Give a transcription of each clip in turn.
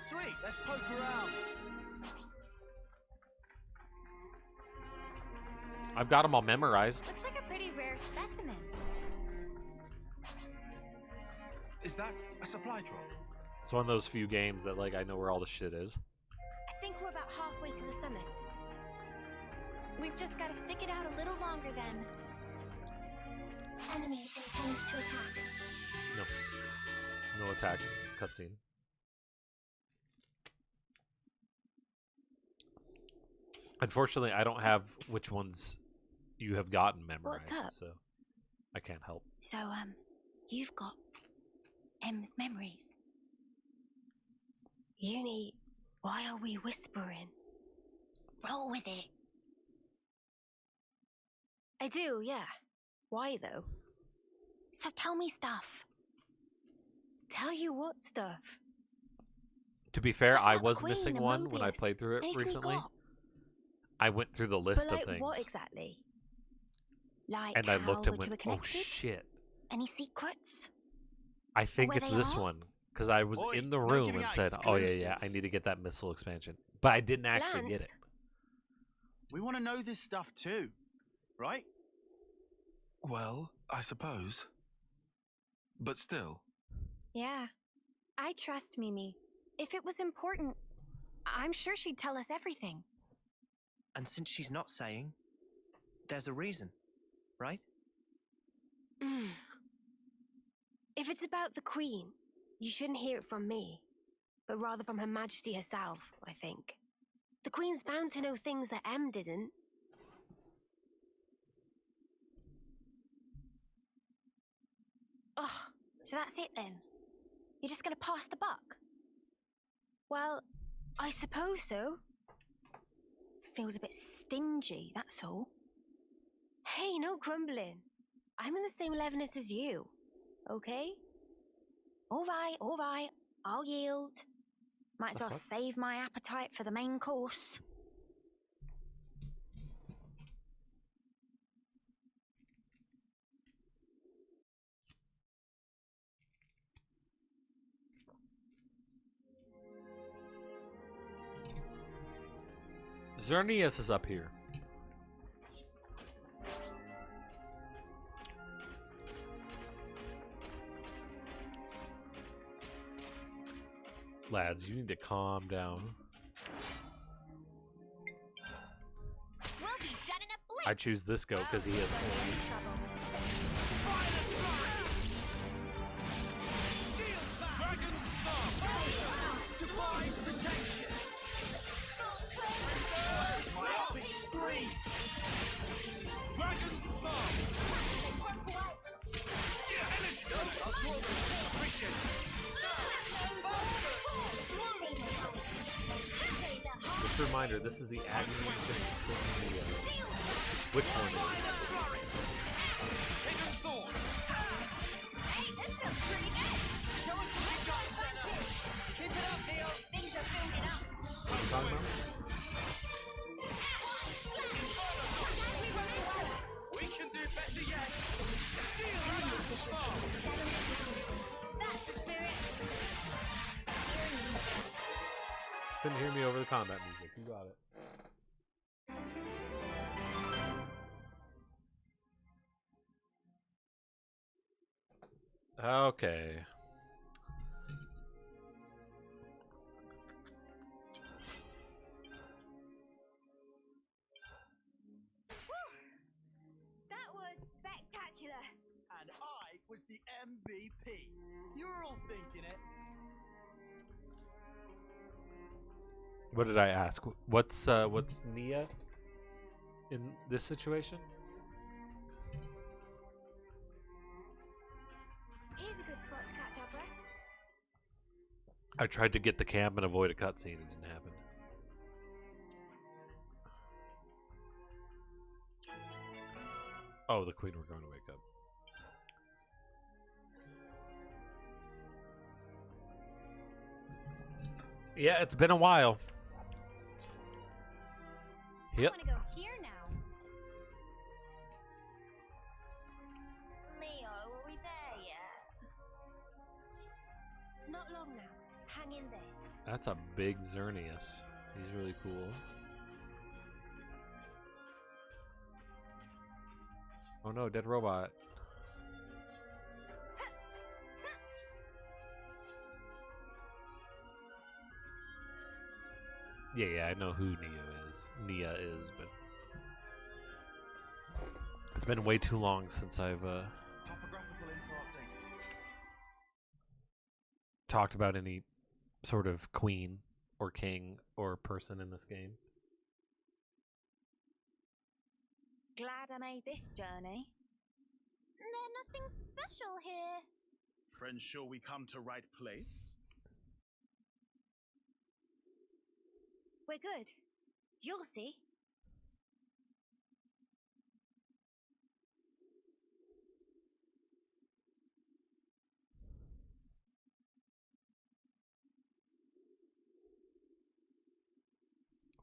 Sweet, let's poke around. I've got them all memorized. Looks like a pretty rare specimen. Is that a supply drop? It's one of those few games that, like, I know where all the shit is. I think we're about halfway to the summit. We've just got to stick it out a little longer then. Enemy intends to attack. No. No attack. Cutscene. Unfortunately, I don't have which ones you have gotten memorized. What's up? So I can't help. So, you've got M's memories. Uni, why are we whispering? Roll with it. I do, yeah. Why, though? So tell me stuff. Tell you what stuff? To be fair, Stuff I about the was Queen missing and one when I Mobius. played through it Anything you recently. got? I went through the list But like of things. what exactly? Like And I how looked and the two went, were oh connected? shit. Any secrets? I think where it's they this are? one. Because I was Oi, in the no room giving and out said, oh yeah, I exclusives. need to get that missile expansion. But I didn't actually get it. Lance? We want to know this stuff too, right? Well, I suppose. But still. Yeah. I trust Mimi. If it was important, I'm sure she'd tell us everything. And since she's not saying, there's a reason, right? If it's about the Queen, you shouldn't hear it from me, but rather from Her Majesty herself, I think. The Queen's bound to know things that M didn't. Oh, so that's it then? You're just gonna pass the buck? Well, I suppose so. Feels a bit stingy, that's all. Hey, no grumbling. I'm in the same levelness as you, okay? All right, I'll yield. Might as well save my appetite for the main course. Xerneas is up here. Lads, you need to calm down. We'll be done in a blink. I choose this goat because he has horns. Just a reminder, this is the agony which one is it? Hey, this feels pretty good. Show us what you got, Senna. Keep it up, Neil. Things are building up. What are you talking about? We can do better yet. That's the spirit. Couldn't hear me over the combat music. You got it. Okay. That was spectacular. And I was the MVP. You were all thinking it. What did I ask? What's Nia in this situation? Here's a good spot to catch our breath. I tried to get the camp and avoid a cutscene. It didn't happen. Oh, the queen were going to wake up. Yeah, it's been a while. Yep. I want to go here now. Leo, are we there yet? Not long now. Hang in there. That's a big Xerneas. He's really cool. Oh no, dead robot. Yeah, I know who Nia is, but it's been way too long since I've Topographical info update. talked about any sort of queen or king or person in this game. Glad I made this journey. There's nothing special here. Friends sure we come to right place? We're good. You'll see.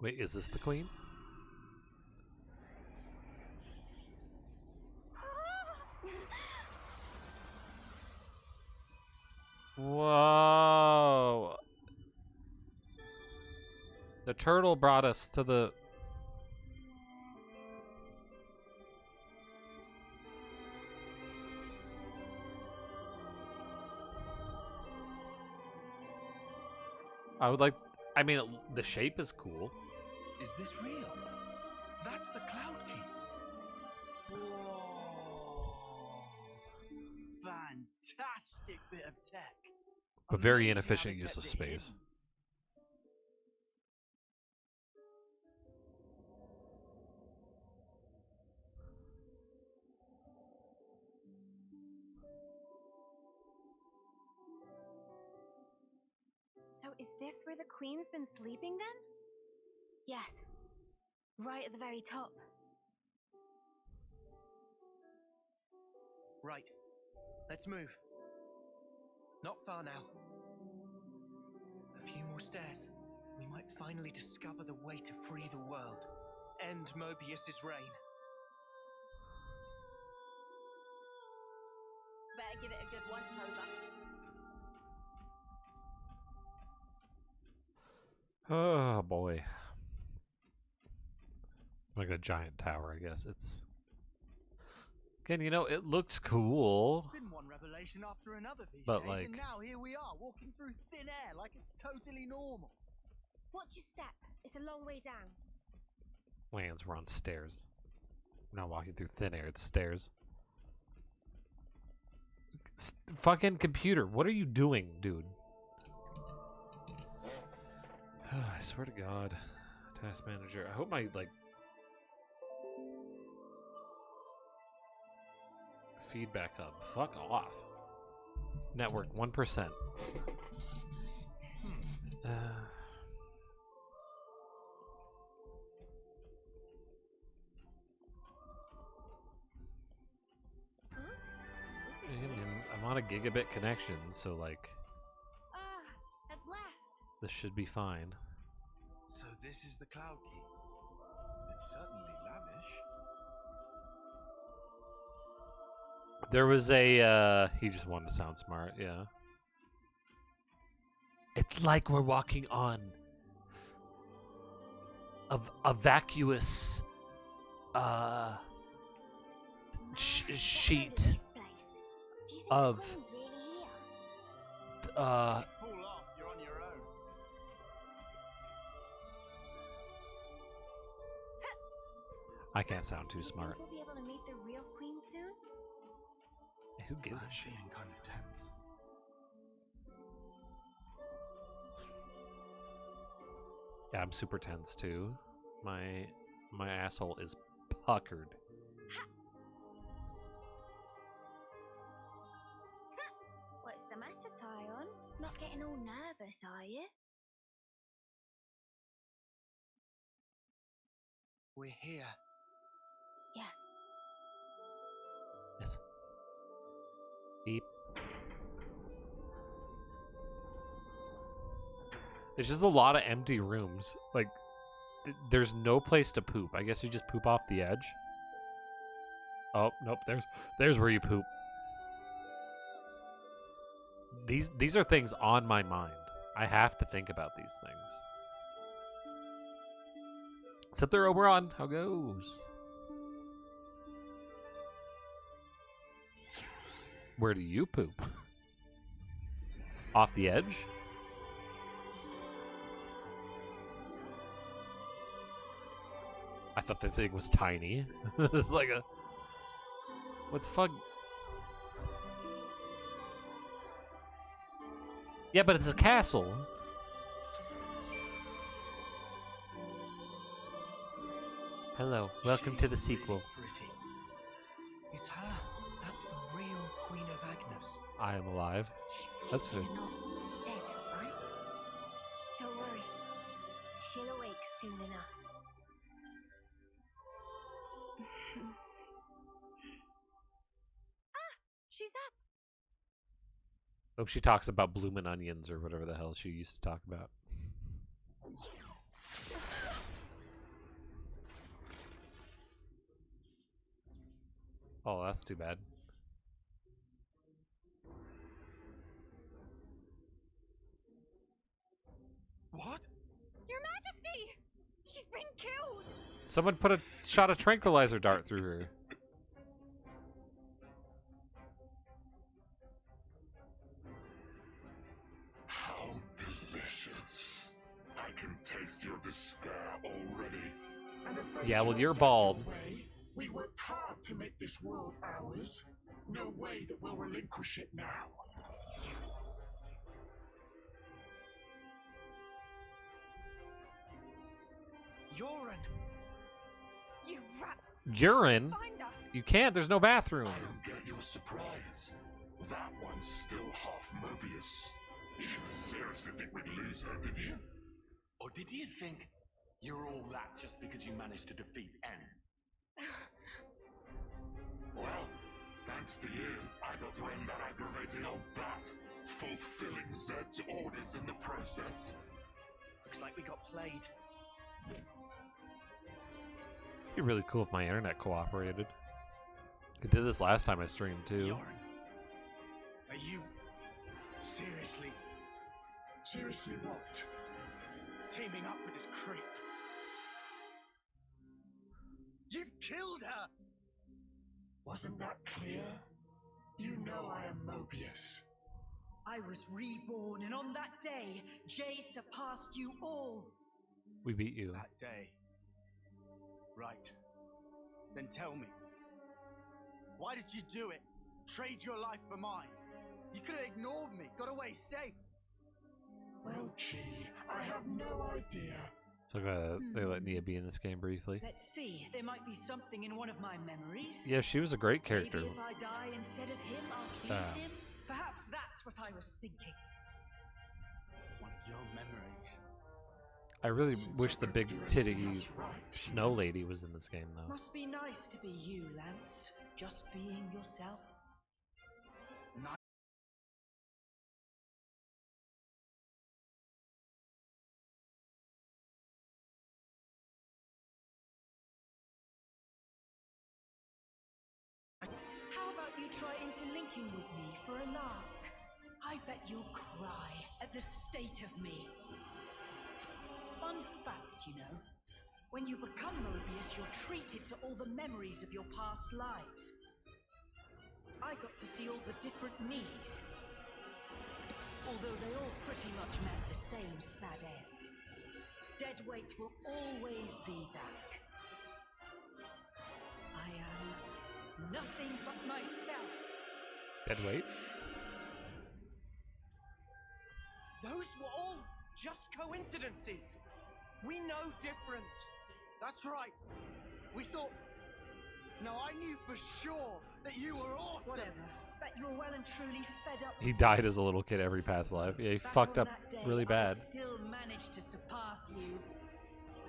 Wait, is this the queen? Whoa! The turtle brought us to the... I would like... I mean, the shape is cool. Is this real? That's the Cloud Key. Whoa! Fantastic bit of tech. But very Amazing how inefficient they use kept of it space. hidden. So is this where the Queen's been sleeping then? Yes. Right at the very top. Right. Let's move. Not far now. A few more stairs. We might finally discover the way to free the world. End Mobius's reign. Better give it a good once over. Oh boy. Like a giant tower, I guess. It's... Again, you know, it looks cool. It's been one revelation after another these But, days, like... and now here we are, walking through thin air like it's totally normal. Watch your step. It's a long way down. Lands, we're on stairs. We're not walking through thin air, it's stairs. Fucking computer, what are you doing, dude? I swear to God. Task manager. I hope my, like... feedback hub. Fuck off. Network 1%. I'm on a gigabit connection, so like At last. this should be fine. So this is the Cloud Key. It's certainly lavish. There was a he just wanted to sound smart, yeah. It's like we're walking on a vacuous sheet of Pull off, you're on your own. I can't sound too smart. We'll be able to meet the real Queen soon? Who gives a I'm shit? feeling kind of tense. Yeah, I'm super tense too. My asshole is puckered. What's the matter, Tyon? Not getting all nervous, are you? We're here. Yes. Yes. Beep. There's just a lot of empty rooms. Like, there's no place to poop. I guess you just poop off the edge. Oh, nope. There's where you poop. These are things on my mind. I have to think about these things. Except they're Oberon. How goes? Where do you poop? Off the edge? I thought the thing was tiny. It's like a... What the fuck? Yeah, but it's a castle. Hello, welcome to the sequel. Pretty. It's her. That's the real Queen of Agnes. I am alive. She's That's sleeping good. and not dead, right? Don't worry. She'll awake soon enough. She's up. Hope she talks about bloomin' onions or whatever the hell she used to talk about. Oh, that's too bad. What? Your Majesty! She's been killed! Someone shot a tranquilizer dart through her. How delicious. I can taste your despair already. I'm afraid Yeah, well, you you're won't bald. get away. We worked hard to make this world ours. No way that we'll relinquish it now. Yoren! You rats! Urine? Find us! You can't, there's no bathroom. I don't get your surprise. That one's still half Mobius. You didn't seriously think we'd lose her, did you? Or did you think you're all that just because you managed to defeat N? Well, thanks to you, I got to end that aggravating old bat, fulfilling Zed's orders in the process. Looks like we got played. It'd be really cool if my internet cooperated. I did this last time I streamed too. Yoren, are you seriously Seriously, what? teaming up with this creep? You've killed her! Wasn't that clear? You know I am Mobius. I was reborn, and on that day, Jay surpassed you all. We beat you. That day. Right. Then tell me. Why did you do it? Trade your life for mine? You could have ignored me, got away safe. Well, gee, I have no idea. So they let Nia be in this game briefly. Let's see, there might be something in one of my memories. Yeah, she was a great character. Maybe if I die instead of him, I'll please him. Perhaps that's what I was thinking. One of your memories. I really Since wish I the don't big do titty anything that's right, snow lady was in this game though. Must be nice to be you, Lance. Just being yourself. How about you try interlinking with me for a lark? I bet you'll cry at the state of me. Fun fact, you know. When you become Mobius, you're treated to all the memories of your past lives. I got to see all the different me's. Although they all pretty much met the same sad end. Dead weight will always be that. I am nothing but myself. Dead weight? Those were all just coincidences. We know different. That's right. We thought... No, I knew for sure that you were awesome. Whatever. Bet you're well and truly fed up. He died as a little kid every past life. Yeah, he Back fucked on up that day, really bad. I still managed to surpass you.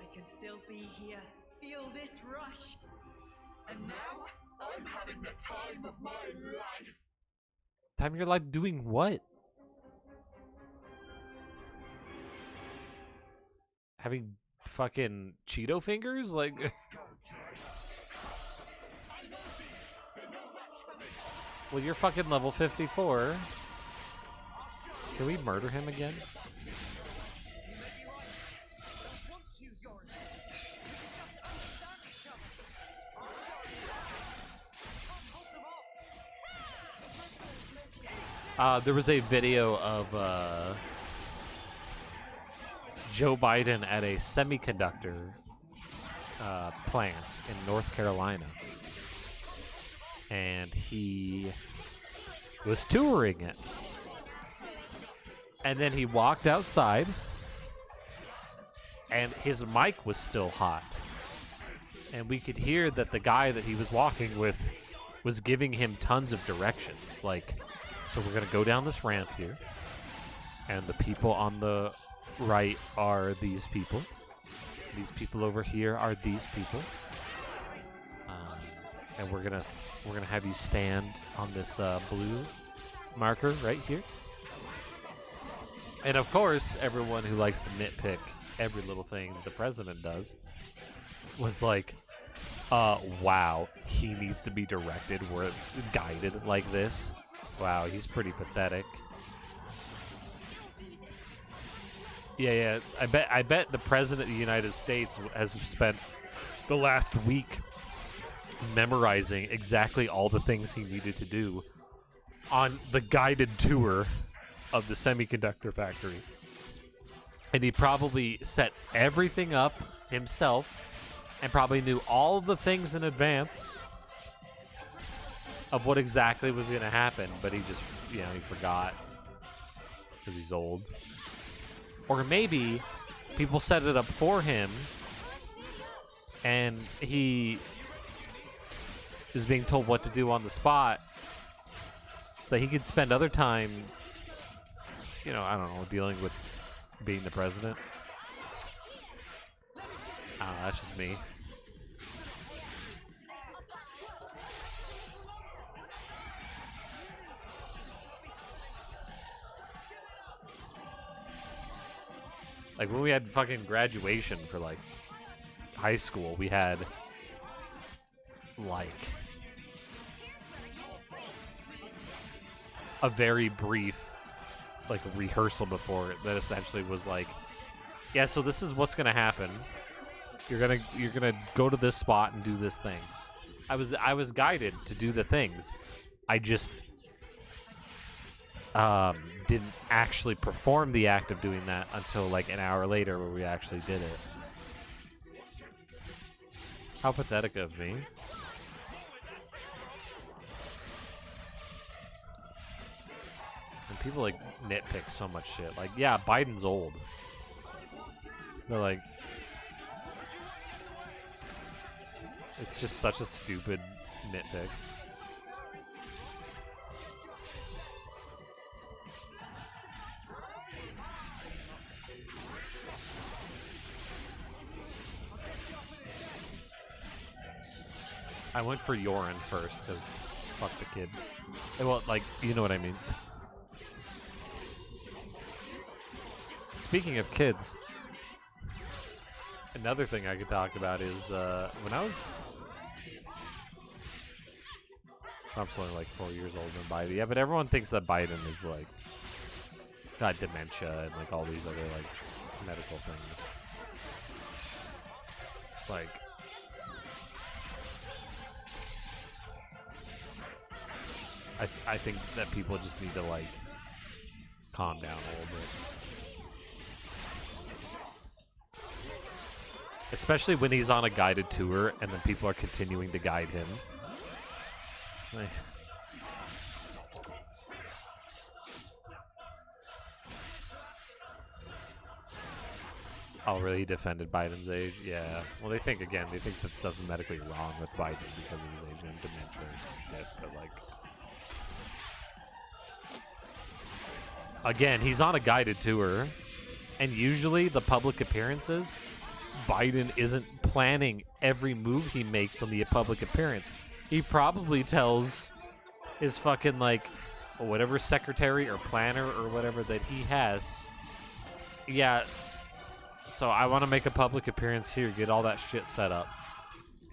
I can still be here. Feel this rush. And now I'm having the time of my life. Time of your life doing what? Having fucking Cheeto fingers? Like... Let's go, Jay. I know these. They're no match for me. Well, you're fucking level 54. Can we murder him again? There was a video of Joe Biden at a semiconductor plant in North Carolina. And he was touring it. And then he walked outside, and his mic was still hot. And we could hear that the guy that he was walking with was giving him tons of directions. Like, so we're going to go down this ramp here. And the people on the right are these people. These people over here are these people. And we're gonna have you stand on this blue marker right here. And of course, everyone who likes to nitpick every little thing the president does was like, wow, he needs to be directed or guided like this. Wow, he's pretty pathetic. Yeah. I bet the president of the United States has spent the last week memorizing exactly all the things he needed to do on the guided tour of the semiconductor factory. And he probably set everything up himself and probably knew all the things in advance of what exactly was going to happen, but he just, he forgot because he's old. Or maybe people set it up for him and he is being told what to do on the spot so that he could spend other time, I don't know, dealing with being the president. I don't know, that's just me. Like, when we had fucking graduation for, like, high school, we had, like, a very brief, like, rehearsal before it that essentially was like, yeah, so this is what's gonna happen. You're gonna go to this spot and do this thing. I was guided to do the things. I just didn't actually perform the act of doing that until like an hour later where we actually did it. How pathetic of me. And people like nitpick so much shit. Like, yeah, Biden's old. They're like, it's just such a stupid nitpick. I went for Yorin first, because fuck the kid. Well, like, you know what I mean. Speaking of kids, another thing I could talk about is, when I was... I'm only like 4 years older than Biden. Yeah, but everyone thinks that Biden is, like, got dementia and, like, all these other, like, medical things. Like... I think that people just need to, like, calm down a little bit. Especially when he's on a guided tour and then people are continuing to guide him. Like, oh, really? He defended Biden's age? Yeah. Well, they think that stuff's medically wrong with Biden because of his age and dementia or some shit, but, like... Again, he's on a guided tour, and usually the public appearances, Biden isn't planning every move he makes on the public appearance. He probably tells his fucking, like, whatever secretary or planner or whatever that he has, yeah, so I want to make a public appearance here, get all that shit set up.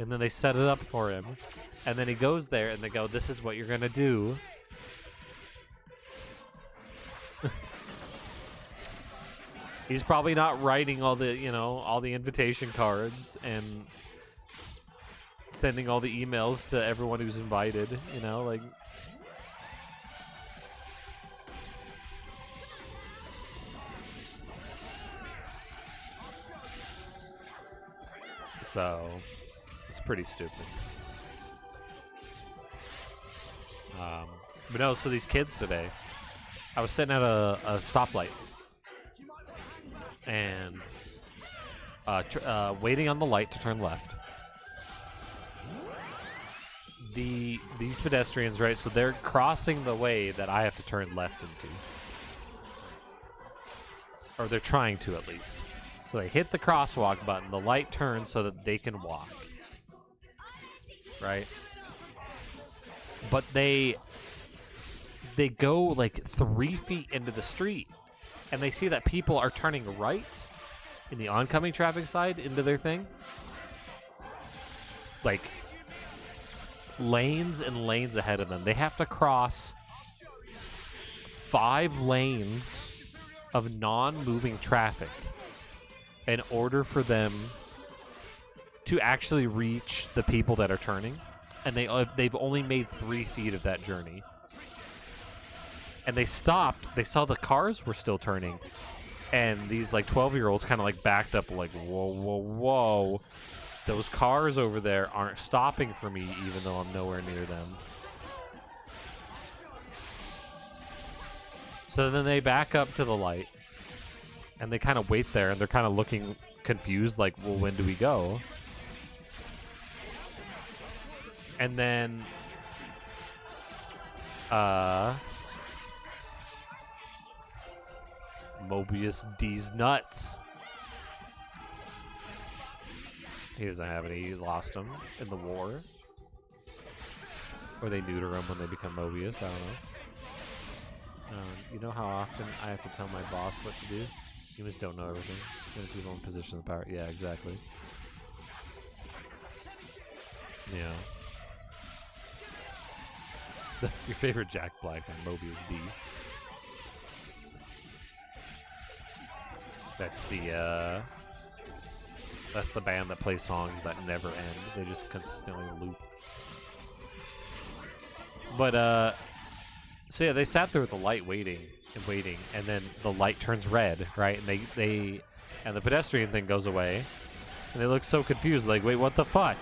And then they set it up for him, and then he goes there, and they go, this is what you're gonna do. He's probably not writing all the, all the invitation cards and sending all the emails to everyone who's invited, like... So it's pretty stupid. But no, so these kids today, I was sitting at a stoplight and waiting on the light to turn left. These pedestrians, right? So they're crossing the way that I have to turn left into, or they're trying to at least. So they hit the crosswalk button. The light turns so that they can walk, right? But they go like 3 feet into the street, and they see that people are turning right in the oncoming traffic side into their thing. Like, lanes and lanes ahead of them. They have to cross 5 lanes of non-moving traffic in order for them to actually reach the people that are turning. And they've only made 3 feet of that journey. And they stopped. They saw the cars were still turning. And these, like, 12-year-olds kind of, like, backed up, like, whoa, whoa, whoa. Those cars over there aren't stopping for me, even though I'm nowhere near them. So then they back up to the light. And they kind of wait there, and they're kind of looking confused, like, well, when do we go? And then, Mobius D's nuts. He doesn't have any. He lost them in the war. Or they neuter them when they become Mobius. I don't know. You know how often I have to tell my boss what to do? Humans don't know everything. Even people in position of power. Yeah, exactly. Yeah. Your favorite Jack Black and Mobius D. That's the band that plays songs that never end. They just consistently loop. But so yeah, they sat there with the light waiting, and then the light turns red, right? And and the pedestrian thing goes away, and they look so confused, like, wait, what the fuck?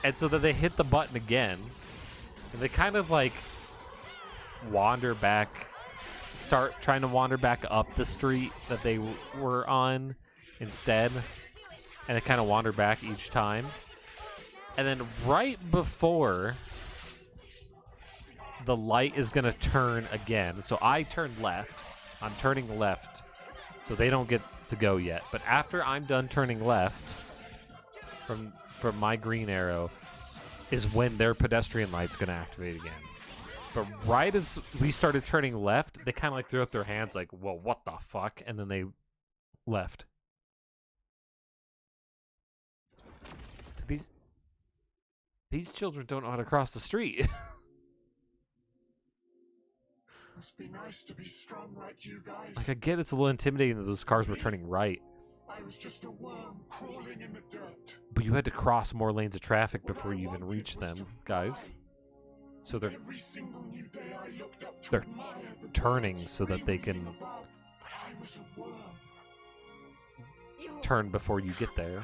And so then they hit the button again, and they kind of like wander back, start trying to wander back up the street that they were on instead, and they kind of wander back each time. And then right before the light is going to turn again, so I turned left, I'm turning left, so they don't get to go yet. But after I'm done turning left from my green arrow is when their pedestrian light's going to activate again. But right as we started turning left, they kind of like threw up their hands like, whoa, what the fuck? And then they left. These children don't know how to cross the street. Must be nice to be strong like you guys. Like, I get it's a little intimidating that those cars were turning right. I was just a worm crawling in the dirt. But you had to cross more lanes of traffic before you even reached them, guys. So they're turning so that they can turn before you get there.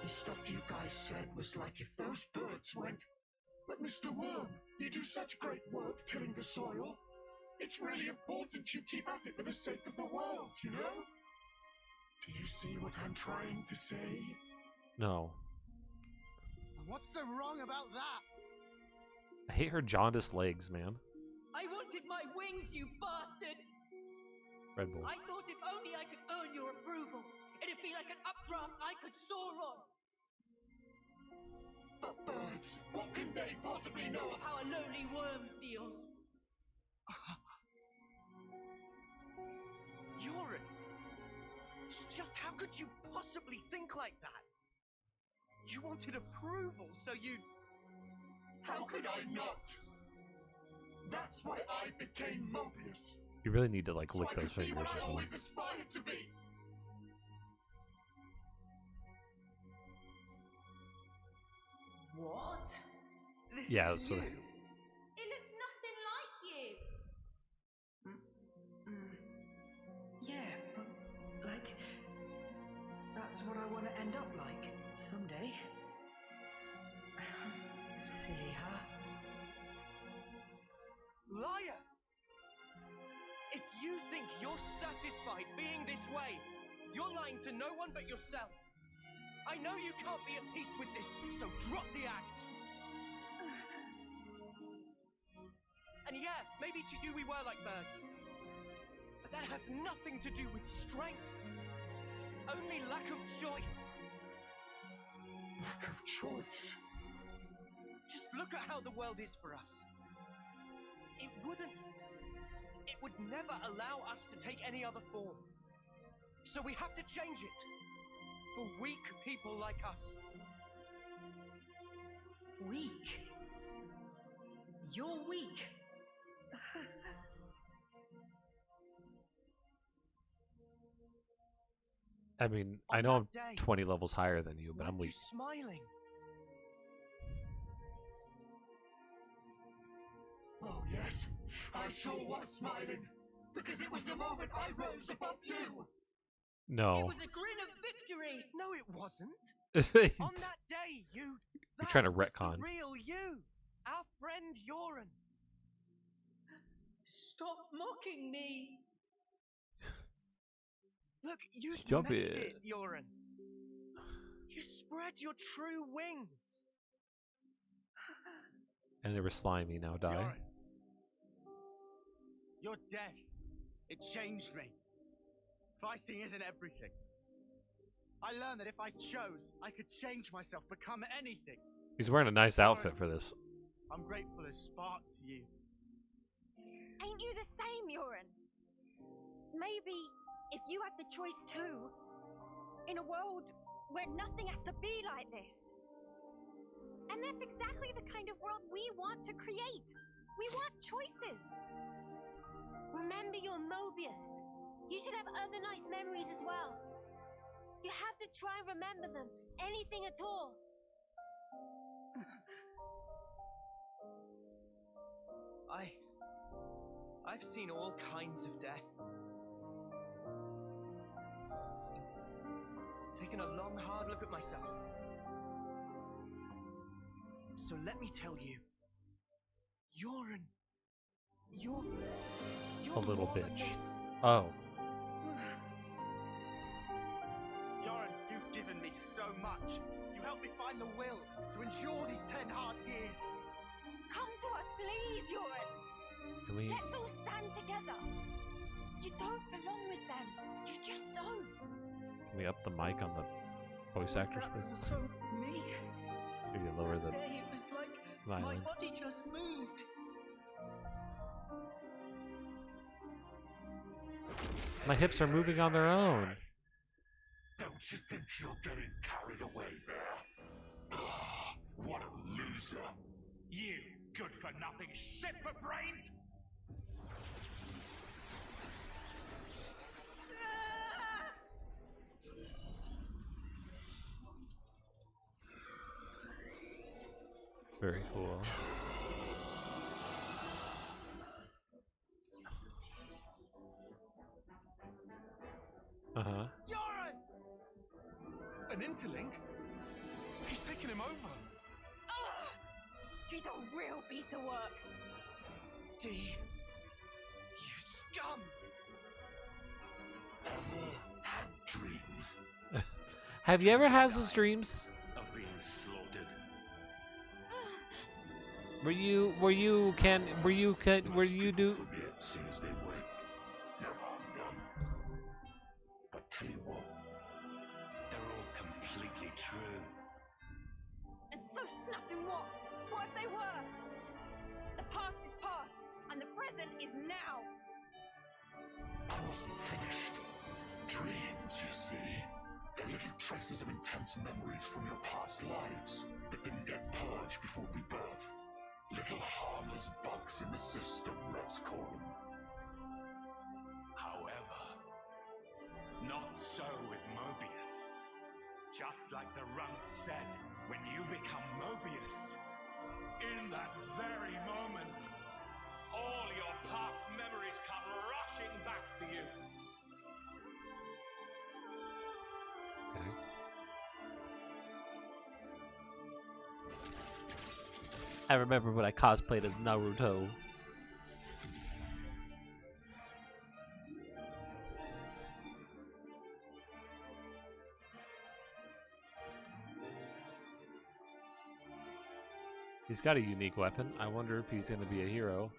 The stuff you guys said was like if those birds went, but Mr. Worm, you do such great work tilling the soil. It's really important you keep at it for the sake of the world, you know? Do you see what I'm trying to say? No. What's so wrong about that? I hate her jaundiced legs, man. I wanted my wings, you bastard! Red Bull. I thought if only I could earn your approval, it'd be like an updraft I could soar on. But birds, what can they possibly know Know how a lonely worm feels. Yorin! Just how could you possibly think like that? You wanted approval, so you... How could I not? That's why I became Mobius. You really need to, like, lick So I those could be fingers what or I always something. aspired to be. What? This Yeah, is that's what you. It looks nothing like you. Yeah, but like end up like someday. Silly, huh? Liar! If you think you're satisfied being this way, you're lying to no one but yourself. I know you can't be at peace with this, so drop the act. And yeah, maybe to you we were like birds. But that has nothing to do with strength. Only lack of choice. Lack of choice? Just look at how the world is for us. It would never allow us to take any other form. So we have to change it. For weak people like us. Weak? You're weak. I mean, I On know that I'm day, 20 levels higher than you, but I'm weren't you weak. smiling? Oh yes, I sure was smiling. Because it was the moment I rose above you. No. It was a grin of victory. No, it wasn't. You're On that day, trying to was retcon. the real you, our friend Yoren. Stop mocking me. Look, you Stop made it. it, Yoren. You spread your true wings. And they were slimy, now die. Yoren. You're dead. It changed me. Fighting isn't everything. I learned that if I chose, I could change myself, become anything. He's wearing a nice outfit for this. I'm grateful as Spark to you. Ain't you the same, Yoren? Maybe if you had the choice too, in a world where nothing has to be like this. And that's exactly the kind of world we want to create. We want choices. Remember your Mobius. You should have other nice memories as well. You have to try and remember them. Anything at all. I've seen all kinds of death. Taken a long, hard look at myself. So let me tell you, Yoren, you're A little more than bitch. this. Oh. Yoren, you've given me so much. You helped me find the will to endure these 10 hard years. Come to us, please, Yoren. Can we... Let's all stand together. You don't belong with them. You just don't. Can we up the mic on the voice actors, That please? also me. Maybe lower the Day it was like my violin. body just moved. My hips are moving on their own. Don't you think you're getting carried away there? Ah, what a loser. You good-for-nothing shit for brains! Very cool. Uh-huh. Yoren! An interlink? He's taken him over. He's a real piece of work. D, you scum! Ever had dreams? Have you ever had those dreams? Of being slaughtered. Were you do... Forget, seeing as they were. No harm done. But tell you what, They're all completely true. And so snapping what? What if they were? The past is past, and the present is now. I wasn't finished. Dreams, you see. They're little traces of intense memories from your past lives that didn't get purged before rebirth. Little harmless bugs in the system, let's call them. However, not so with Mobius. Just like the runt said, when you become Mobius, in that very moment, all your past memories come rushing back to you. Okay. I remember when I cosplayed as Naruto. He's got a unique weapon. I wonder if he's going to be a hero.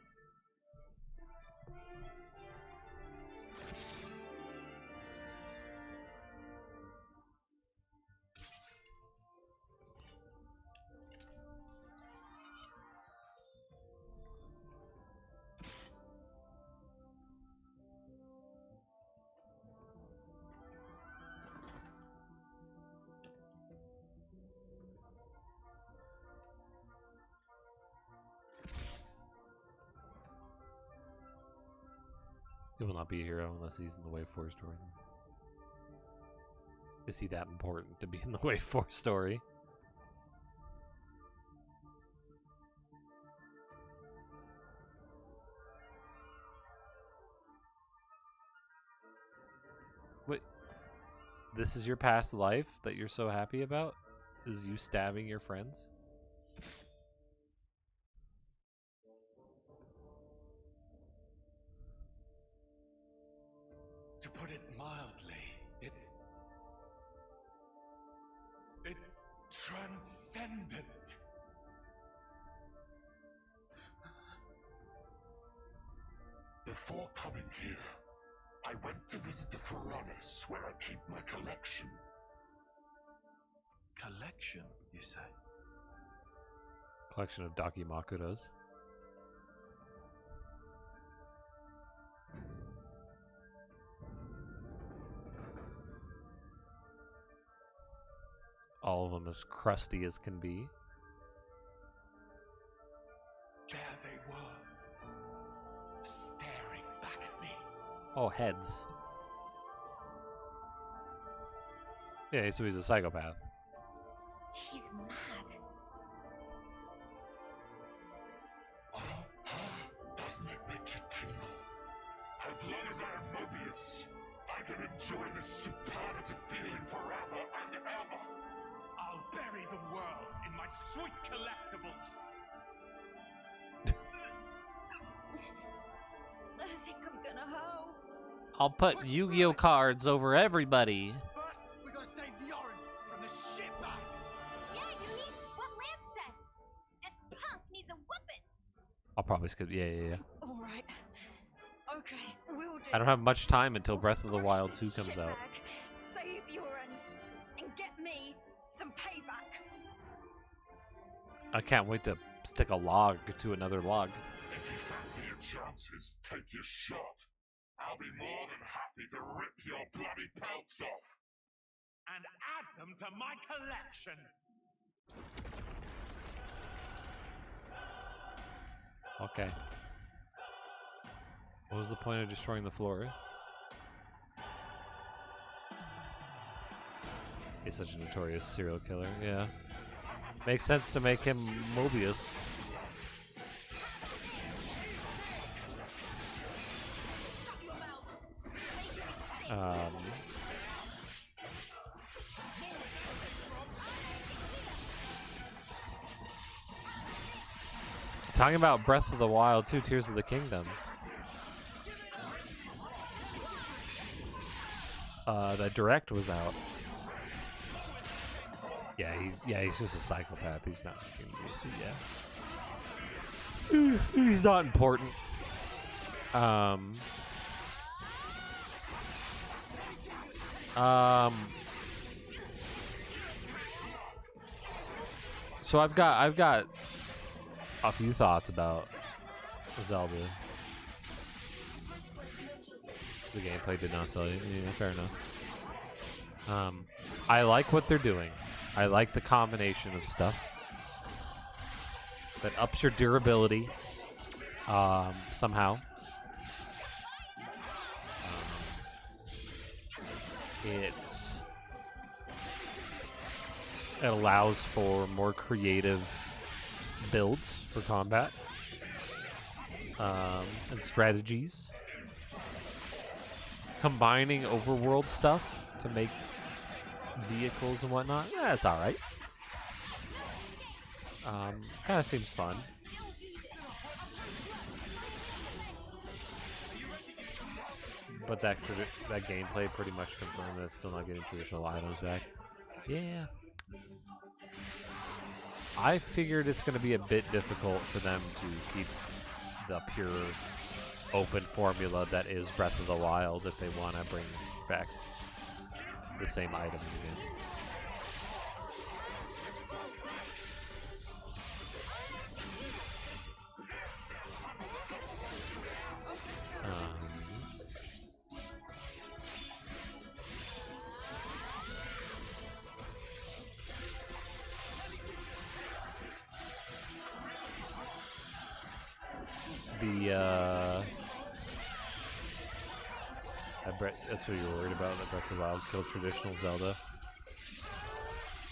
He will not be a hero unless he's in the Wave 4 story. Is he that important to be in the Wave 4 story? Wait, this is your past life that you're so happy about? Is you stabbing your friends? To put it mildly, it's transcendent. Before coming here, I went to visit the furnace where I keep my collection. Collection, you say? Collection of Dakimakuros. All of them as crusty as can be. There they were, staring back at me. Oh, heads. Yeah, so he's a psychopath. He's mad. Doesn't it make you tingle? As long as I am Mobius, I can enjoy this superlative feeling forever and ever. I'll bury the world in my sweet collectibles. I think I'm gonna hoe. I'll put Yu-Gi-Oh cards over everybody. First, we gotta save the orange from the shitbag. Yeah, you need what Lance said. This punk needs a whooping. I'll probably skip. Yeah. All right. Okay, we'll do. I don't have much time until Breath of the Wild 2 comes out. Save Yoren and get me some payback. I can't wait to stick a log to another log. If you fancy your chances, take your shot. I'll be more than happy to rip your bloody pelts off. And add them to my collection. Okay. What was the point of destroying the floor? He's such a notorious serial killer, yeah. Makes sense to make him Mobius. Talking about Breath of the Wild 2, Tears of the Kingdom. The direct was out. Yeah, he's just a psychopath. He's not gonna be, so yeah. He's not important. So I've got a few thoughts about Zelda. The gameplay did not sell you. Yeah, fair enough. I like what they're doing. I like the combination of stuff that ups your durability somehow. It allows for more creative builds for combat and strategies. Combining overworld stuff to make vehicles and whatnot, yeah, it's alright. Kind of seems fun. But that gameplay pretty much confirmed that it's still not getting traditional items back. Yeah. I figured it's going to be a bit difficult for them to keep the pure open formula that is Breath of the Wild if they want to bring back the same items again. That's what you're worried about, that Breath of the Wild killed traditional Zelda.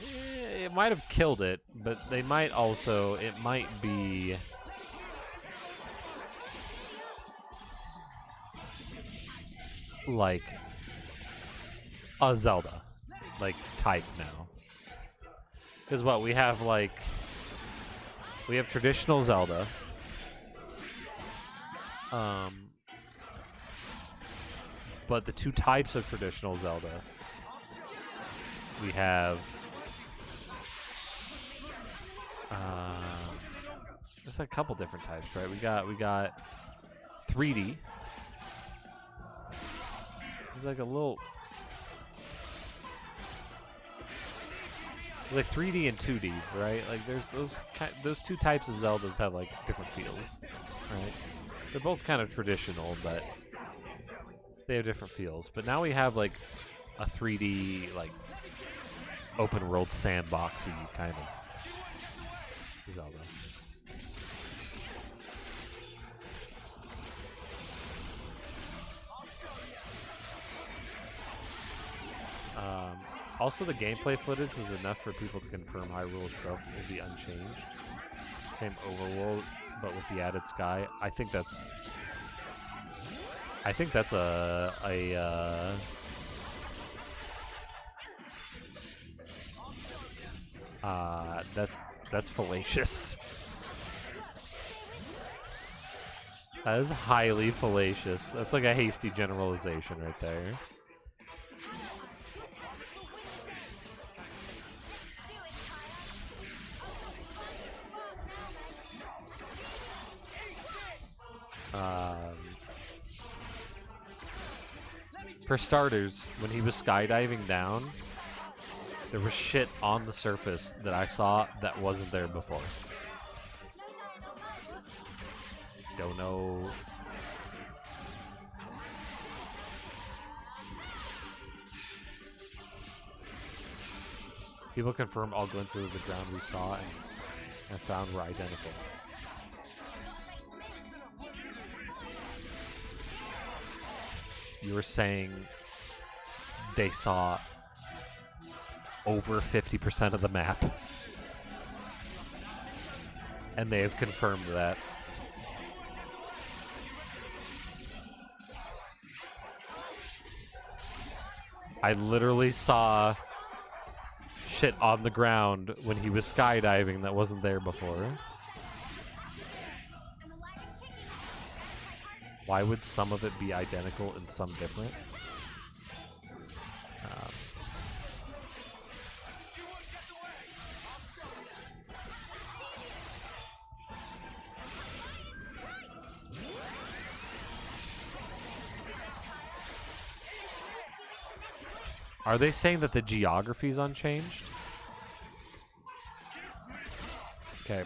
It might have killed it, but they might also, it might be like a Zelda, like type now. Because what, we have traditional Zelda. But the two types of traditional Zelda, we have there's a couple different types, right? We got 3D. It's like a little, like 3D and 2D, right? Like there's those two types of Zeldas have like different feels, right? They're both kind of traditional, but they have different feels. But now we have like a 3D, like open world sandboxy kind of Zelda. Also, the gameplay footage was enough for people to confirm Hyrule itself will be unchanged. Same overworld, but with the added sky. I think that's that's fallacious. That is highly fallacious. That's like a hasty generalization right there. For starters, when he was skydiving down, there was shit on the surface that I saw that wasn't there before. Don't know. People confirm all glimpses of the ground we saw and found were identical. You were saying they saw over 50% of the map. And they have confirmed that. I literally saw shit on the ground when he was skydiving that wasn't there before. Why would some of it be identical and some different? Are they saying that the geography is unchanged? Okay.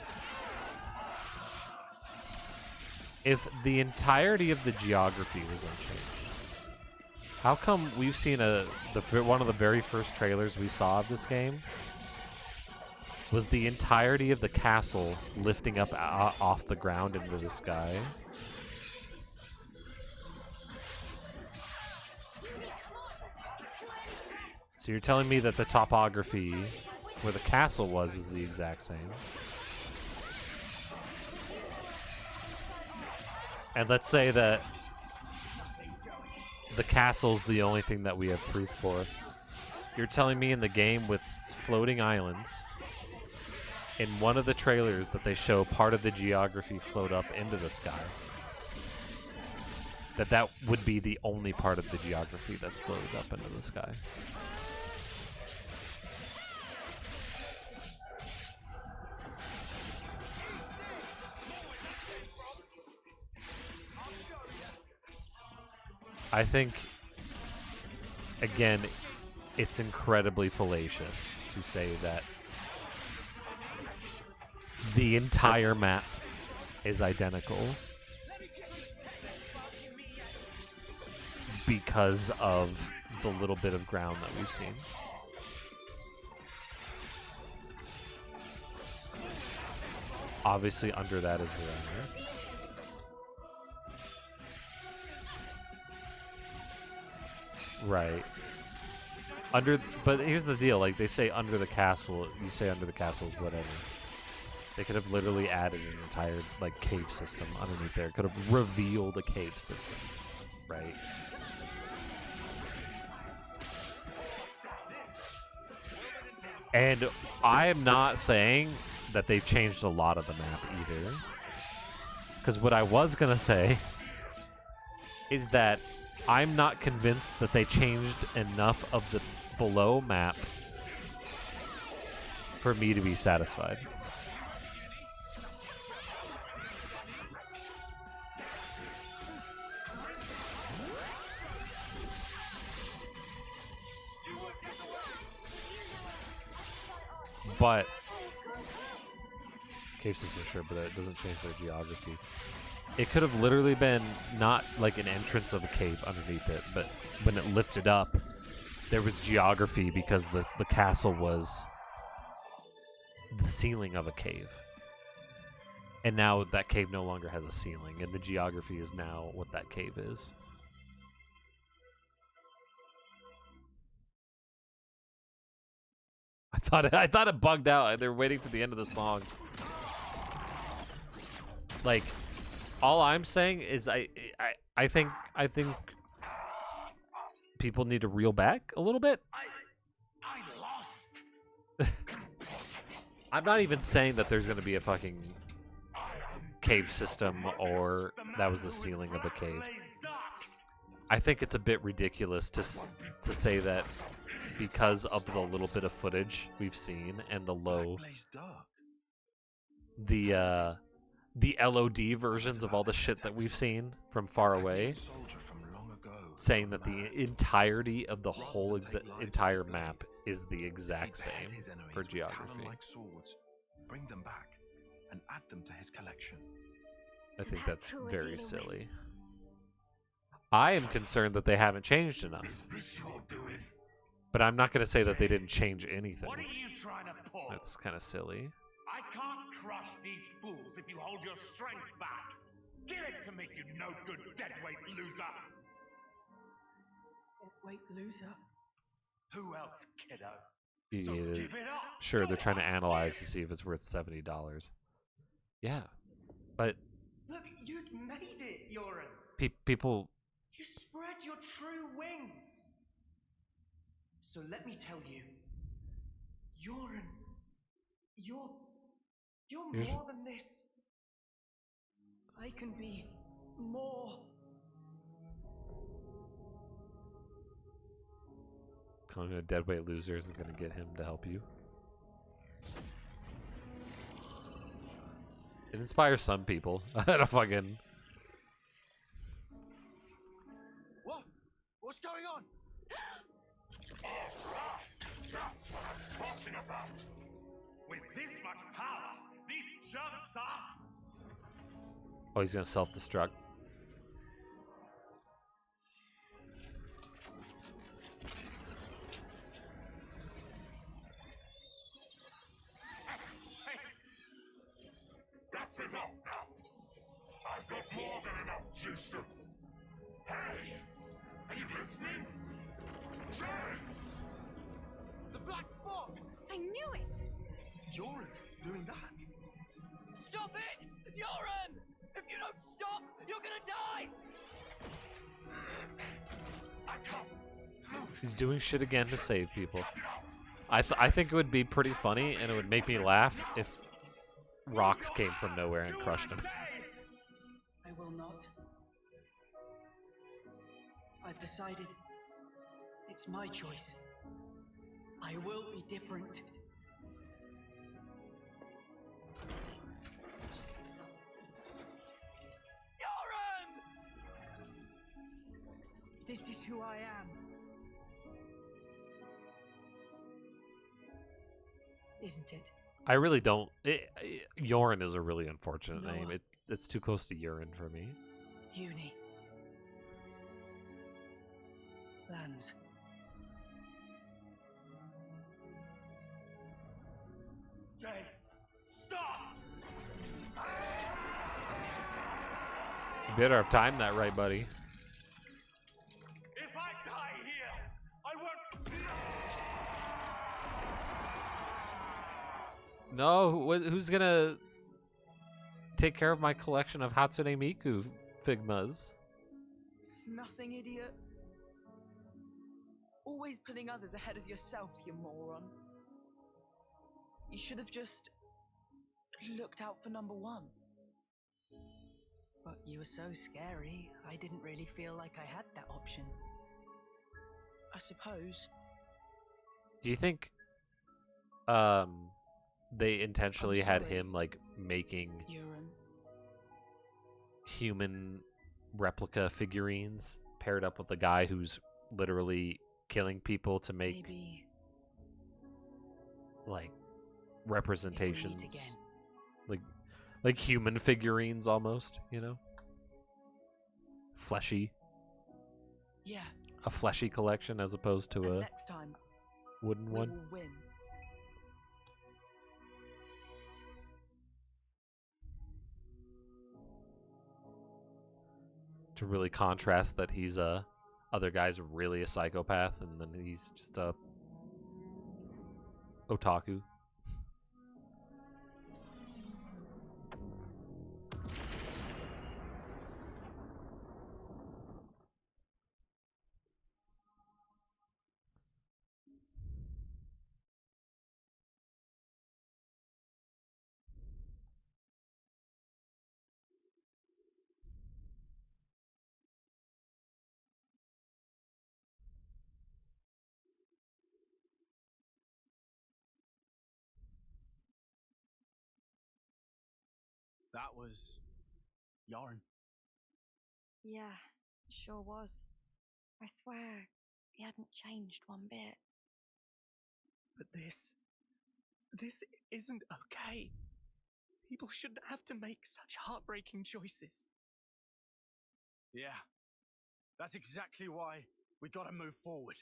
If the entirety of the geography was unchanged, how come we've seen one of the very first trailers we saw of this game was the entirety of the castle lifting up off the ground into the sky? So you're telling me that the topography where the castle was is the exact same? And let's say that the castle's the only thing that we have proof for. You're telling me in the game with floating islands in one of the trailers that they show part of the geography float up into the sky. That would be the only part of the geography that's floated up into the sky. I think, again, it's incredibly fallacious to say that the entire map is identical because of the little bit of ground that we've seen. Obviously, under that is Verona. Right. But here's the deal, like, they say under the castle, you say under the castle is whatever. They could have literally added an entire, like, cave system underneath there. Could have revealed a cave system, right? And I am not saying that they've changed a lot of the map either. Because what I was going to say is that I'm not convinced that they changed enough of the below map for me to be satisfied. But cave system, sure, but it doesn't change their geography. It could have literally been not like an entrance of a cave underneath it, but when it lifted up, there was geography because the castle was the ceiling of a cave. And now that cave no longer has a ceiling, and the geography is now what that cave is. I thought it bugged out. They were waiting for the end of the song. Like, all I'm saying is I think people need to reel back a little bit. I lost. I'm not even saying that there's going to be a fucking cave system or that was the ceiling of a cave. I think it's a bit ridiculous to say that because of the little bit of footage we've seen and the low the LOD versions of all the shit that we've seen from far away, saying that the entirety of the whole entire map is the exact same for geography. Bring them back and add them to his collection. I think that's very silly. I am concerned that they haven't changed enough. But I'm not going to say that they didn't change anything. What are you trying to pull? That's kind of silly. I can't crush these fools if you hold your strength back. Give it to me, you no-good deadweight loser. Deadweight loser? Who else, kiddo? Yeah, So give it up. sure, they're trying to analyze to see if it's worth $70. Yeah, but Look, you'd made it, Yoren. people. You spread your true wings. So let me tell you, Yoren, you're Here's- more than this. I can be more. Calling him a deadweight loser isn't going to get him to help you. It inspires some people. I don't fucking. What's going on? Talking about. With this much power, these chumps are. Oh, he's going to self-destruct. That's enough now. I've got more than enough juice to. Hey! Are you listening? Jay! The black spot! I knew it! Yoren's doing that. Stop it! Yoren! If you don't stop, you're gonna die! I can't. He's doing shit again to save people. I think it would be pretty funny, and it would make me laugh if rocks came from nowhere and crushed him. I will not. I've decided. It's my choice. I will be different. Yoren! This is who I am. Isn't it? I really don't. Yoren is a really unfortunate Noah. name. It's too close to urine for me. Uni. Lands. Jay, stop! You better have timed that right, buddy. If I die here, I won't. No, who's gonna take care of my collection of Hatsune Miku Figmas? Snuffing idiot. Always putting others ahead of yourself, you moron. You should have just looked out for number one. But you were so scary, I didn't really feel like I had that option. I suppose. Do you think they intentionally I'm had sorry. him like making Urine. human replica figurines paired up with a guy who's literally killing people to make Maybe like if we meet representations, again. like human figurines almost, you know, fleshy, Yeah. a fleshy collection as opposed to And a next time wooden we one. will win. To really contrast that he's other guy's really a psychopath and then he's just a otaku. That was Yoren. Yeah, sure was. I swear, he hadn't changed one bit. But this isn't okay. People shouldn't have to make such heartbreaking choices. Yeah, that's exactly why we gotta move forward.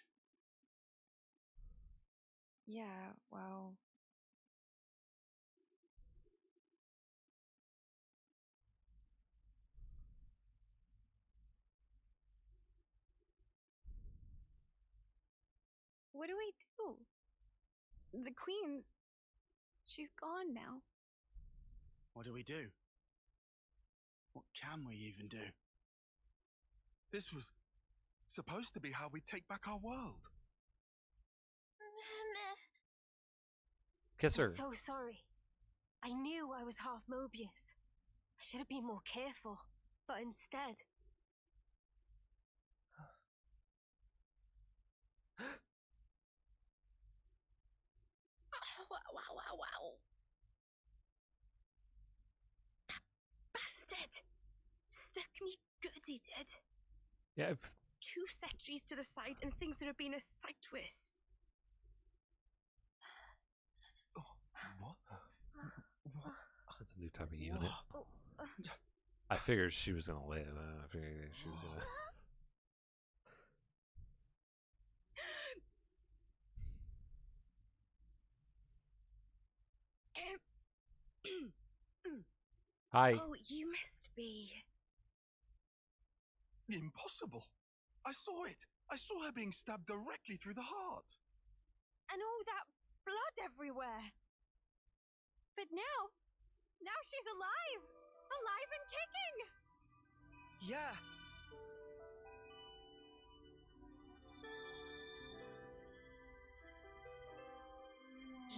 Yeah, well, what do we do? The Queen's... she's gone now. What do we do? What can we even do? This was supposed to be how we take back our world. Kiss her. I'm so sorry. I knew I was half Mobius. I should have been more careful, but instead... Wow. That bastard! Stuck me good, he did. Yeah, 2 centuries to the side and things would have been a sight worse. What? that's a new type of unit. Oh, I figured she was gonna live. I figured she was gonna. Hi. Oh, you must be... Impossible. I saw it. I saw her being stabbed directly through the heart. And all that blood everywhere. But now she's alive! Alive and kicking! Yeah.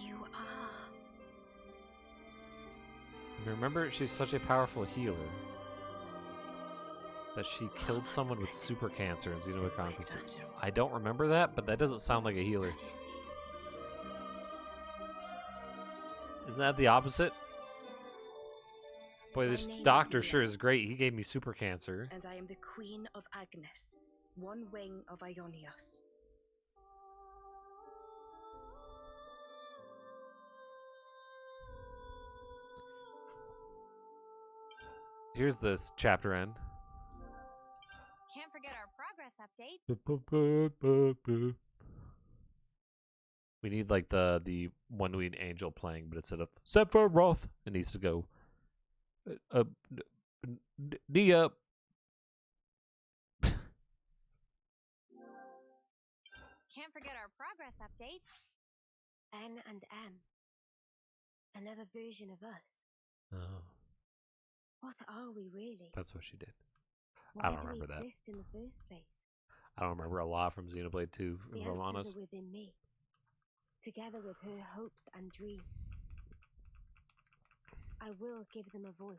You are... Remember, she's such a powerful healer that she killed someone with super cancer in Xenoblade Chronicles 2. I don't remember that, but that doesn't sound like a healer. Isn't that the opposite? Boy, this doctor sure is great. He gave me super cancer. And I am the Queen of Agnes, one wing of Ionios. Here's this chapter end. Can't forget our progress update. We need like the one-winged angel playing, but instead of Sephiroth, it needs to go knee up. Can't forget our progress update. N and M. Another version of us. Oh, What are we really? that's what she did. Why I don't do we remember that. exist in the first place? I don't remember a lot from Xenoblade 2, The if I'm answers honest. are within me, together with her hopes and dreams. I will give them a voice.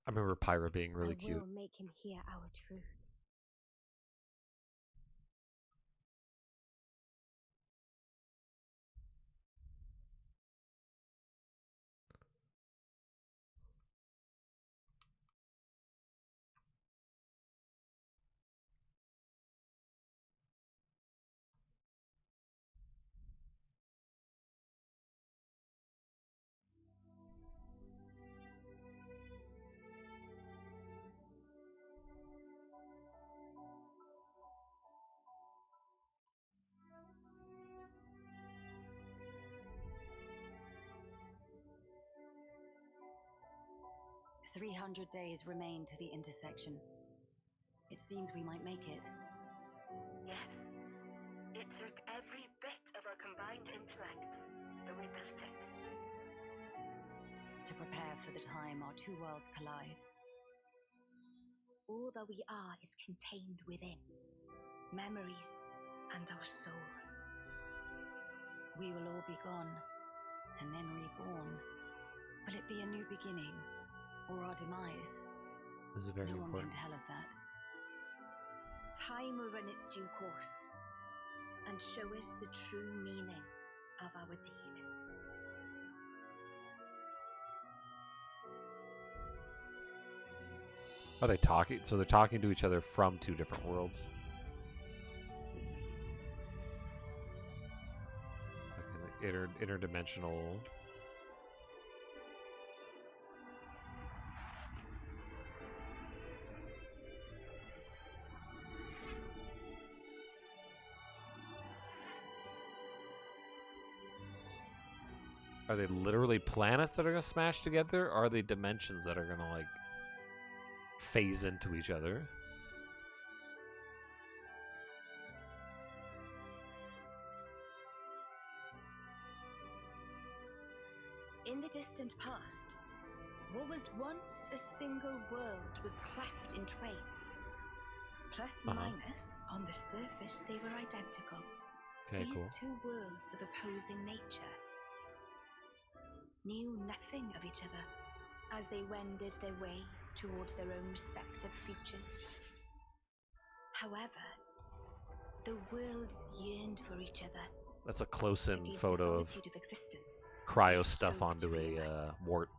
I remember Pyra being really I cute. will make him hear our truth. "300 days remain to the intersection. It seems we might make it." Yes. It took every bit of our combined intellects, but we built it. To prepare for the time our two worlds collide. All that we are is contained within. Memories and our souls. We will all be gone, and then reborn. Will it be a new beginning, or our demise? This is very No one important. can tell us that. Time will run its due course and show us the true meaning of our deed. Are they talking? So they're talking to each other from two different worlds. Like an interdimensional. Are they literally planets that are gonna smash together, or are they dimensions that are gonna like phase into each other? In the distant past, what was once a single world was cleft in twain. Plus minus, on the surface, they were identical. Okay, These cool. two worlds of opposing nature knew nothing of each other as they wended their way towards their own respective futures. However, the worlds yearned for each other. That's a close-in Against the photo of solitude of existence. cryo They stuff strove onto to a reunite. wart.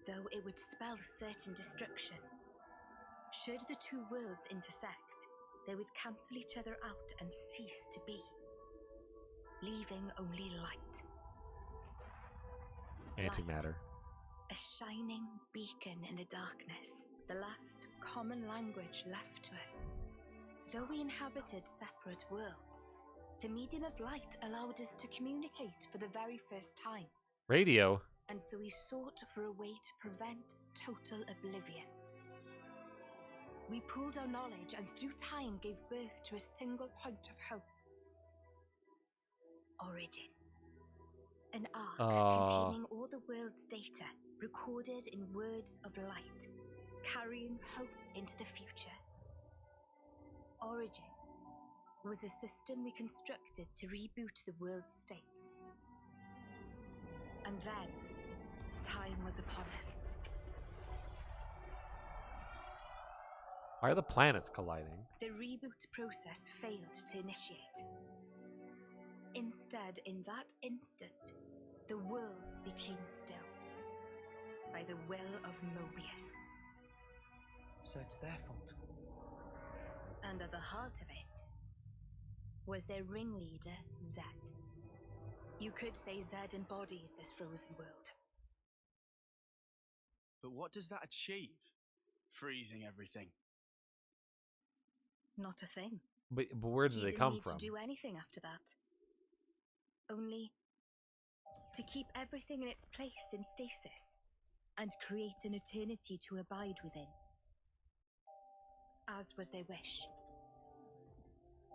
Though it would spell certain destruction. Should the two worlds intersect, they would cancel each other out and cease to be, leaving only light. Antimatter. A shining beacon in the darkness, the last common language left to us. Though we inhabited separate worlds, the medium of light allowed us to communicate for the very first time. Radio. And so we sought for a way to prevent total oblivion. We pooled our knowledge and through time gave birth to a single point of hope. Origin. An arc containing all the world's data, recorded in words of light, carrying hope into the future. Origin was a system we constructed to reboot the world's states. And then, time was upon us. Why are the planets colliding? The reboot process failed to initiate. Instead, in that instant, the worlds became still by the will of Mobius. So it's their fault. And at the heart of it was their ringleader, Zed. You could say Zed embodies this frozen world. But what does that achieve? Freezing everything. Not a thing. But where did He they didn't come need from? to do anything after that. Only to keep everything in its place in stasis and create an eternity to abide within. As was their wish.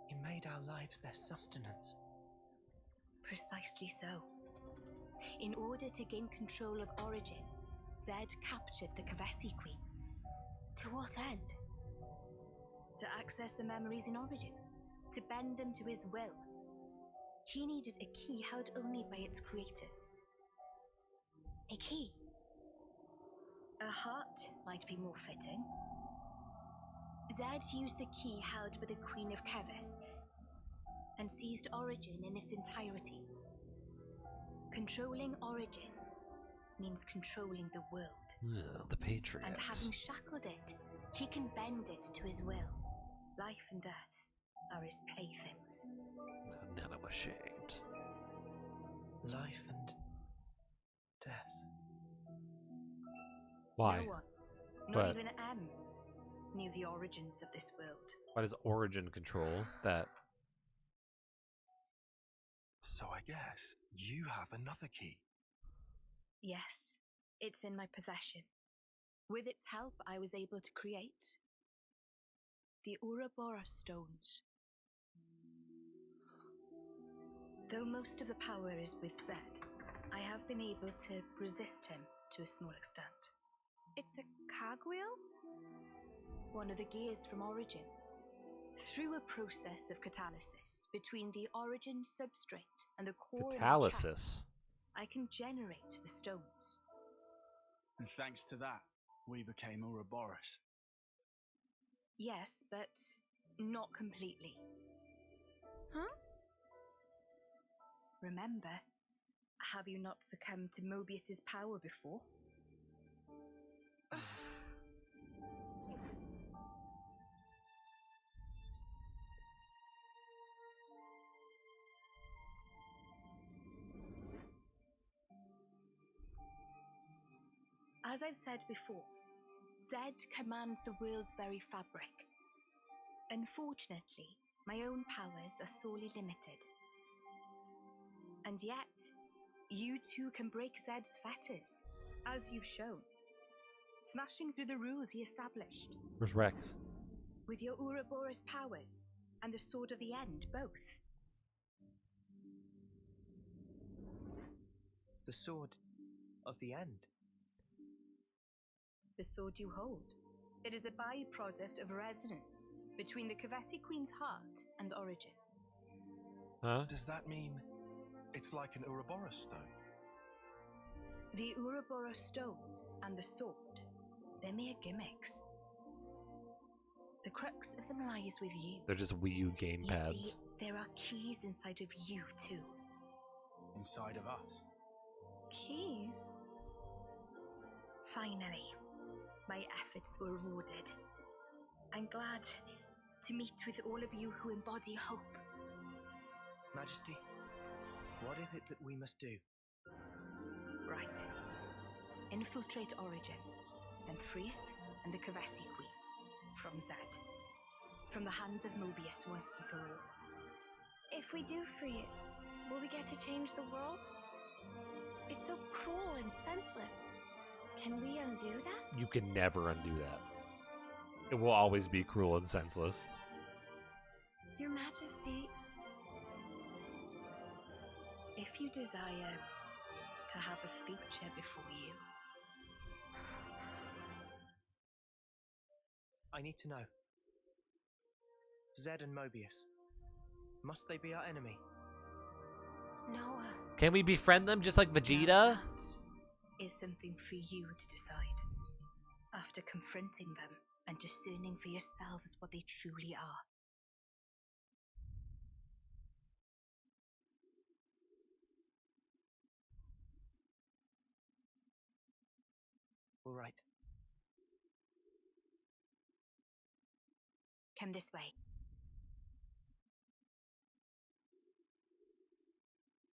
He made our lives their sustenance. Precisely so. In order to gain control of Origin, Zed captured the Kavesi Queen. To what end? To access the memories in Origin, to bend them to his will. He needed a key held only by its creators. A key. A heart might be more fitting. Zed used the key held by the Queen of Keves and seized Origin in its entirety. Controlling Origin means controlling the world. Ugh, the Patriots. And having shackled it, he can bend it to his will. Life and death are his playthings. None of us shaped. Life and death. Why? No one, not What? even M, knew the origins of this world. Why does Origin control that? So I guess you have another key. Yes, it's in my possession. With its help, I was able to create the Ouroboros stones. Though most of the power is with Zed, I have been able to resist him to a small extent. It's a cogwheel? One of the gears from Origin. Through a process of catalysis between the Origin substrate and the core in my chest, Catalysis. I can generate the stones. And thanks to that, we became Ouroboros. Yes, but not completely. Huh? Remember, have you not succumbed to Mobius's power before? As I've said before, Zed commands the world's very fabric. Unfortunately, my own powers are sorely limited. And yet, you too can break Zed's fetters, as you've shown. Smashing through the rules he established. Where's Rex? With your Ouroboros powers and the Sword of the End, both. The sword of the end. The sword you hold. It is a byproduct of resonance between the Kavesi Queen's heart and Origin. Huh? Does that mean it's like an Ouroboros stone? The Ouroboros stones and the sword, they're mere gimmicks. The crux of them lies with you. They're just Wii U You gamepads. see, there are keys inside of you too. Inside of us. Keys? Finally, my efforts were rewarded. I'm glad to meet with all of you who embody hope. Majesty, what is it that we must do? Right. Infiltrate Origin, then free it and the Kavesi Queen from Zed. From the hands of Mobius once and for all. If we do free it, will we get to change the world? It's so cruel and senseless. Can we undo that? You can never undo that. It will always be cruel and senseless. Your Majesty, If you desire to have a future before you, I need to know. Zed and Mobius. Must they be our enemy? no, Can we befriend them just like Vegeta? that is something for you to decide. After confronting them and discerning for yourselves what they truly are. All right. Come this way.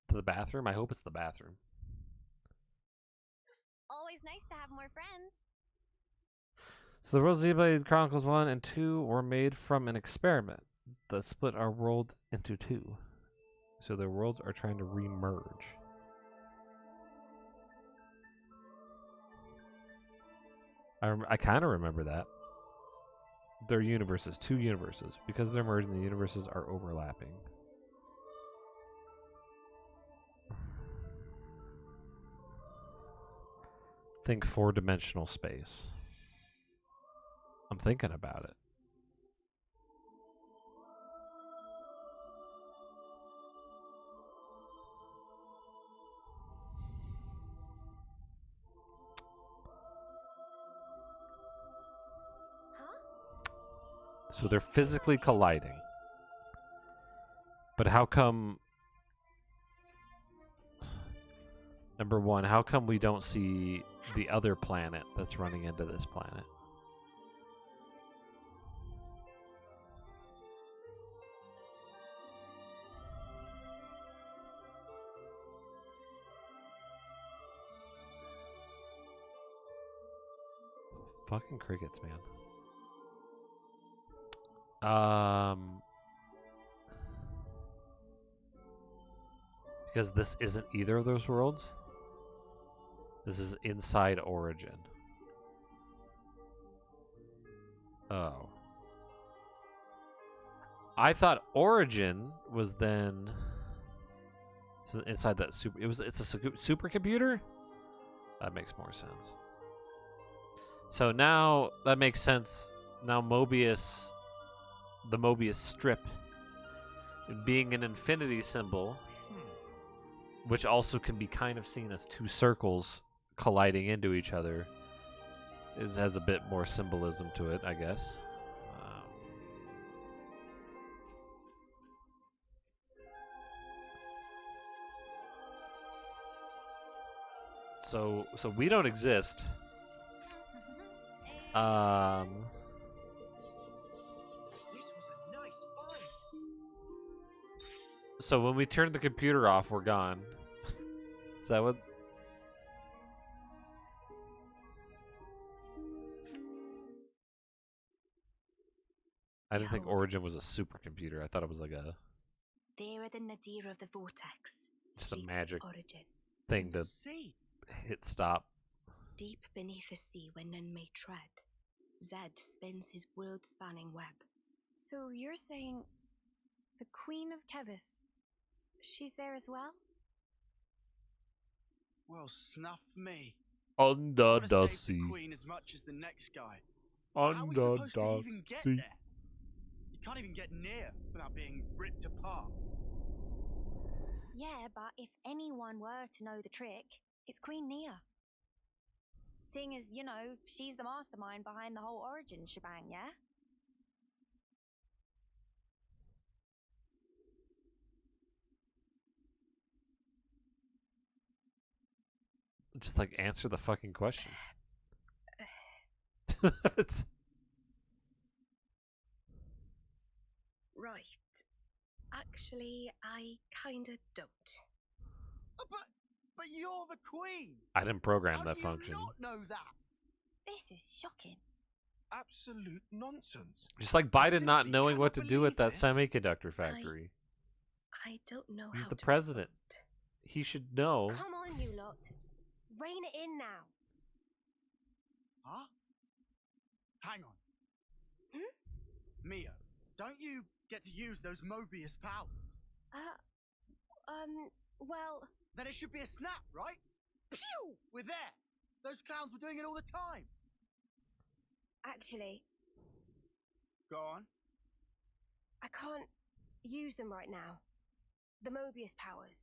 To the bathroom? I hope it's the bathroom. Always nice to have more friends. So the worlds of Xenoblade Chronicles 1 and 2 were made from an experiment that split our world into two. So their worlds are trying to re-merge. I kind of remember that. Their universes, two universes. Because they're merging, the universes are overlapping. Think four-dimensional space. I'm thinking about it. So they're physically colliding. But how come... Number one, how come we don't see the other planet that's running into this planet? Fucking crickets, man. Because this isn't either of those worlds. This is inside Origin. Oh. I thought Origin was then inside that super. It's a supercomputer. That makes more sense. So now that makes sense. Now Mobius, the Mobius strip, being an infinity symbol, which also can be kind of seen as two circles colliding into each other, has a bit more symbolism to it, I guess. So we don't exist. This was a nice find. So when we turn the computer off, we're gone. Is that what? I didn't think Origin was a supercomputer. I thought it was like a There are the nadir of the vortex. just a sleeps magic Origin. thing to See. hit stop. Deep beneath the sea where none may tread, Zed spins his world-spanning web. So you're saying the Queen of Kevis, she's there as well? Well, snuff me. Under I wanna the save sea. the Queen as much as the next guy. How are we Under supposed to the even get sea. there? You can't even get near without being ripped apart. Yeah, but if anyone were to know the trick, it's Queen Nia. Seeing as, you know, she's the mastermind behind the whole Origin shebang, yeah? Just like answer the fucking question. It's- Right. Actually, I kinda don't. But you're the Queen. I didn't program How that do you function. not know that? This is shocking. Absolute nonsense. Just like Biden not simply knowing what to cannot do at that believe semiconductor factory. I don't know He's how the to president. respond. He should know. Come on, you lot. Rein it in now. Huh? Hang on. Mia, don't you get to use those Mobius powers? Well, Then it should be a snap, right? Pew! We're there. Those clowns were doing it all the time. Actually, Go on. I can't use them right now. The Mobius powers.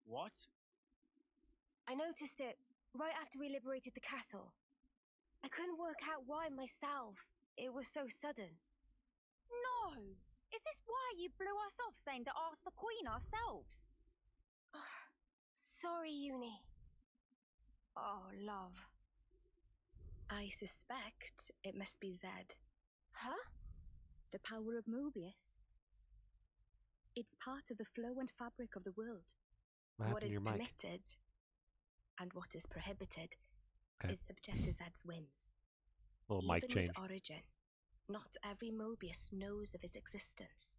What? I noticed it right after we liberated the castle. I couldn't work out why myself. It was so sudden. No! Is this why you blew us off saying to ask the Queen ourselves? Sorry, Uni. Oh, love. I suspect it must be Zed. Huh? The power of Mobius. It's part of the flow and fabric of the world. What happened to is your mic? permitted and what is prohibited Okay. is subject to Zed's whims. Little Even mic change. with Origin, not every Mobius knows of his existence.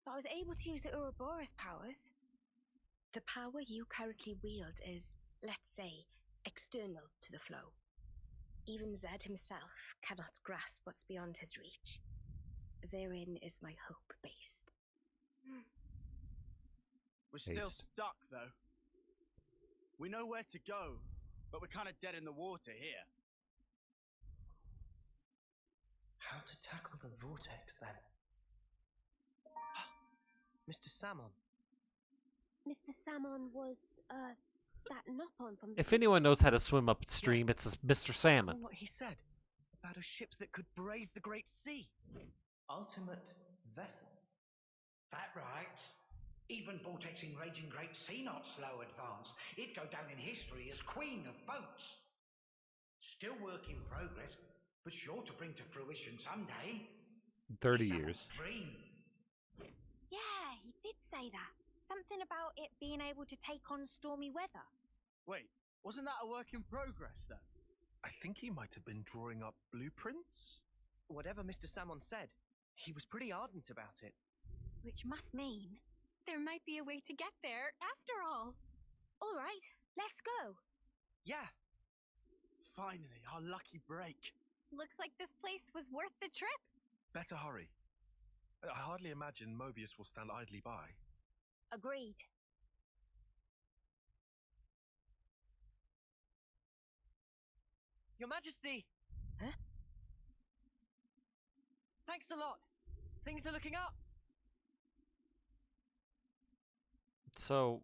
But I was able to use the Ouroboros powers. The power you currently wield is, let's say, external to the flow. Even Zed himself cannot grasp what's beyond his reach. Therein is my hope based. We're still Based. stuck, though. We know where to go, but we're kind of dead in the water here. How to tackle the vortex, then? Mr. Salmon. Mr. Salmon was, that Nopon from the... If anyone knows how to swim upstream, it's Mr. Salmon. Recall what he said about a ship that could brave the great sea. Ultimate vessel. That right. Even vortexing raging great sea not slow advance. It'd go down in history as queen of boats. Still work in progress, but sure to bring to fruition someday. 30 It's years. someone's dream. Yeah, he did say that. Something about it being able to take on stormy weather. Wait, wasn't that a work in progress, then? I think he might have been drawing up blueprints. Whatever Mr. Salmon said, he was pretty ardent about it. Which must mean there might be a way to get there after all. All right, let's go. Yeah, Finally, our lucky break. Looks like this place was worth the trip. Better hurry. I hardly imagine Mobius will stand idly by. Agreed. Your Majesty! Huh? Thanks a lot. Things are looking up. So,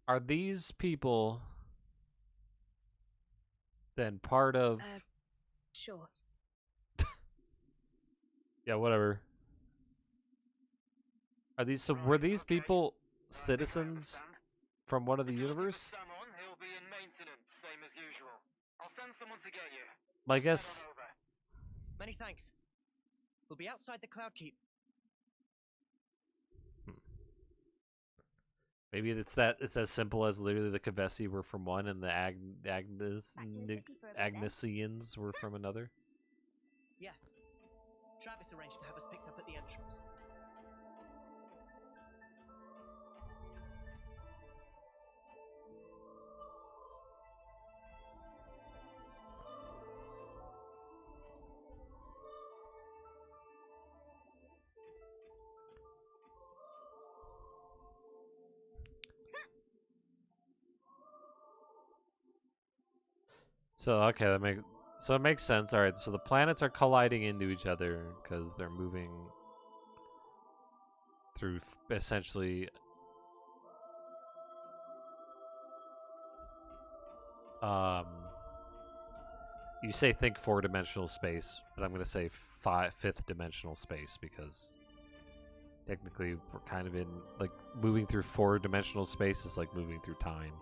are these people then part of... Sure. Yeah, whatever. Are these, so were these people citizens from one of the universe? He'll be in maintenance, same as usual. I'll send someone to get you. I guess... Many thanks. We'll be outside the Cloud Keep. Maybe it's as simple as literally the Kavesi were from one and the Agnesians were from another. Yeah. Travis arranged to have us picked up at the entrance. So okay, it makes sense. All right, so the planets are colliding into each other because they're moving through essentially you say think four-dimensional space, but I'm going to say fifth-dimensional space because technically we're kind of in like moving through four-dimensional space is like moving through time.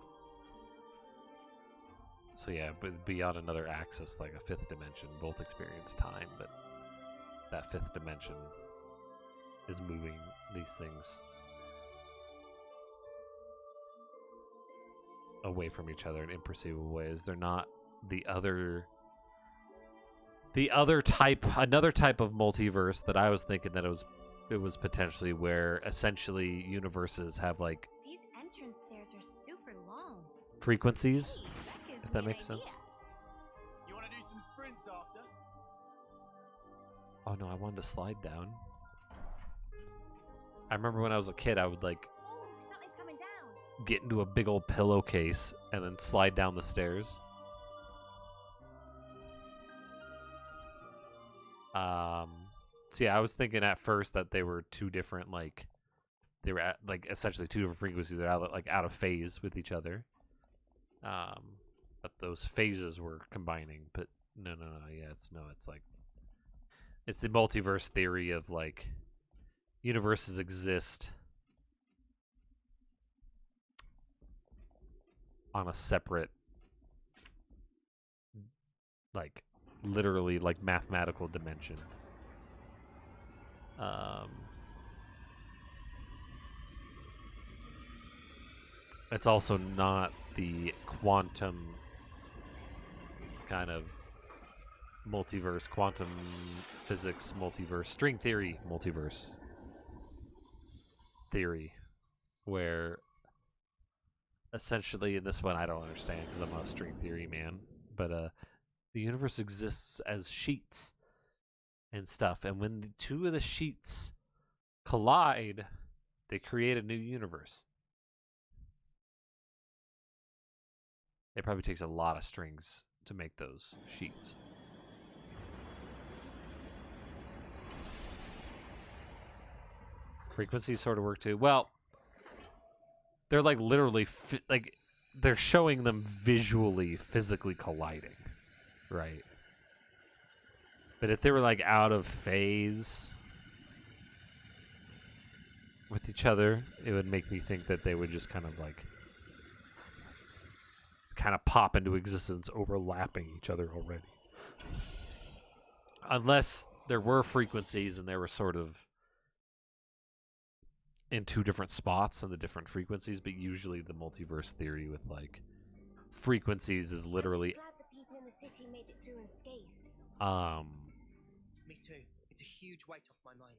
So yeah, but beyond another axis, like a fifth dimension, both experience time, but that fifth dimension is moving these things away from each other in imperceivable ways. They're not another type of multiverse that I was thinking that it was potentially where essentially universes have like These entrance stairs are super long. frequencies. Hey, If that makes sense. You want to do some sprints after? Oh no, I wanted to slide down. I remember when I was a kid, I would like Ooh, something's coming down. get into a big old pillowcase and then slide down the stairs. So yeah, I was thinking at first that they were two different like they were at, like essentially two different frequencies that are out of phase with each other. But those phases were combining. But no, yeah, it's like it's the multiverse theory of like universes exist on a separate, like literally like mathematical dimension. It's also not the quantum kind of multiverse, quantum physics multiverse, string theory multiverse theory, where essentially in this one I don't understand because I'm not a string theory man, but the universe exists as sheets and stuff, and when the two of the sheets collide, they create a new universe. It probably takes a lot of strings to make those sheets. Frequencies sort of work too. Well, they're like literally like they're showing them visually, physically colliding, right? But if they were like out of phase with each other, it would make me think that they would just kind of pop into existence, overlapping each other already. Unless there were frequencies and they were sort of in two different spots in the different frequencies, but usually the multiverse theory with like frequencies is literally Glad the people in the city made it through unscathed. Me too. It's a huge weight off my mind.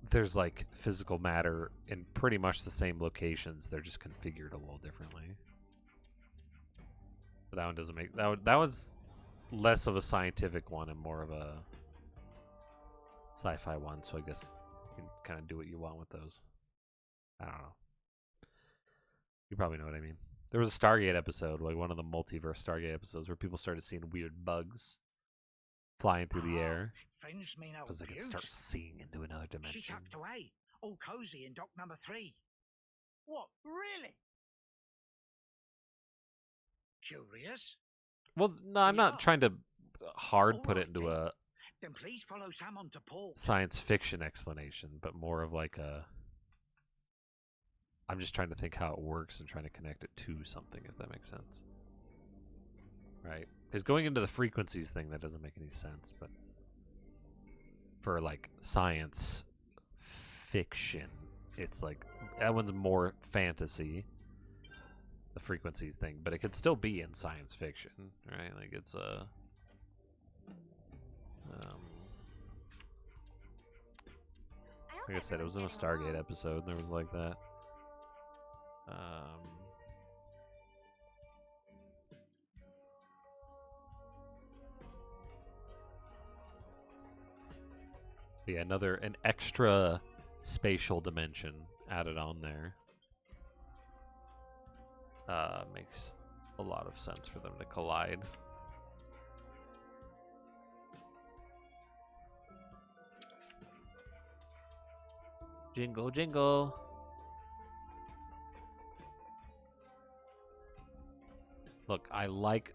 There's like physical matter in pretty much the same locations. They're just configured a little differently. But that one doesn't make that one's less of a scientific one and more of a sci-fi one. So I guess you can kind of do what you want with those. I don't know. You probably know what I mean. There was a Stargate episode, like one of the multiverse Stargate episodes, where people started seeing weird bugs flying through the air Friends mean old because they could Bute. start seeing into another dimension. She tucked away, all cozy in dock number 3. What? Really? Curious? Well, no, I'm not trying to hard put it into a Then please follow Sam on to Paul. science fiction explanation, but more of like a. I'm just trying to think how it works and trying to connect it to something, if that makes sense. Right? Because going into the frequencies thing, that doesn't make any sense, but for like science fiction, it's like that one's more fantasy, the frequency thing, but it could still be in science fiction, right? Like it's a like I said, it was in a Stargate episode, and there was like that. Yeah, an extra spatial dimension added on there. Makes a lot of sense for them to collide. Jingle, jingle. Look, I like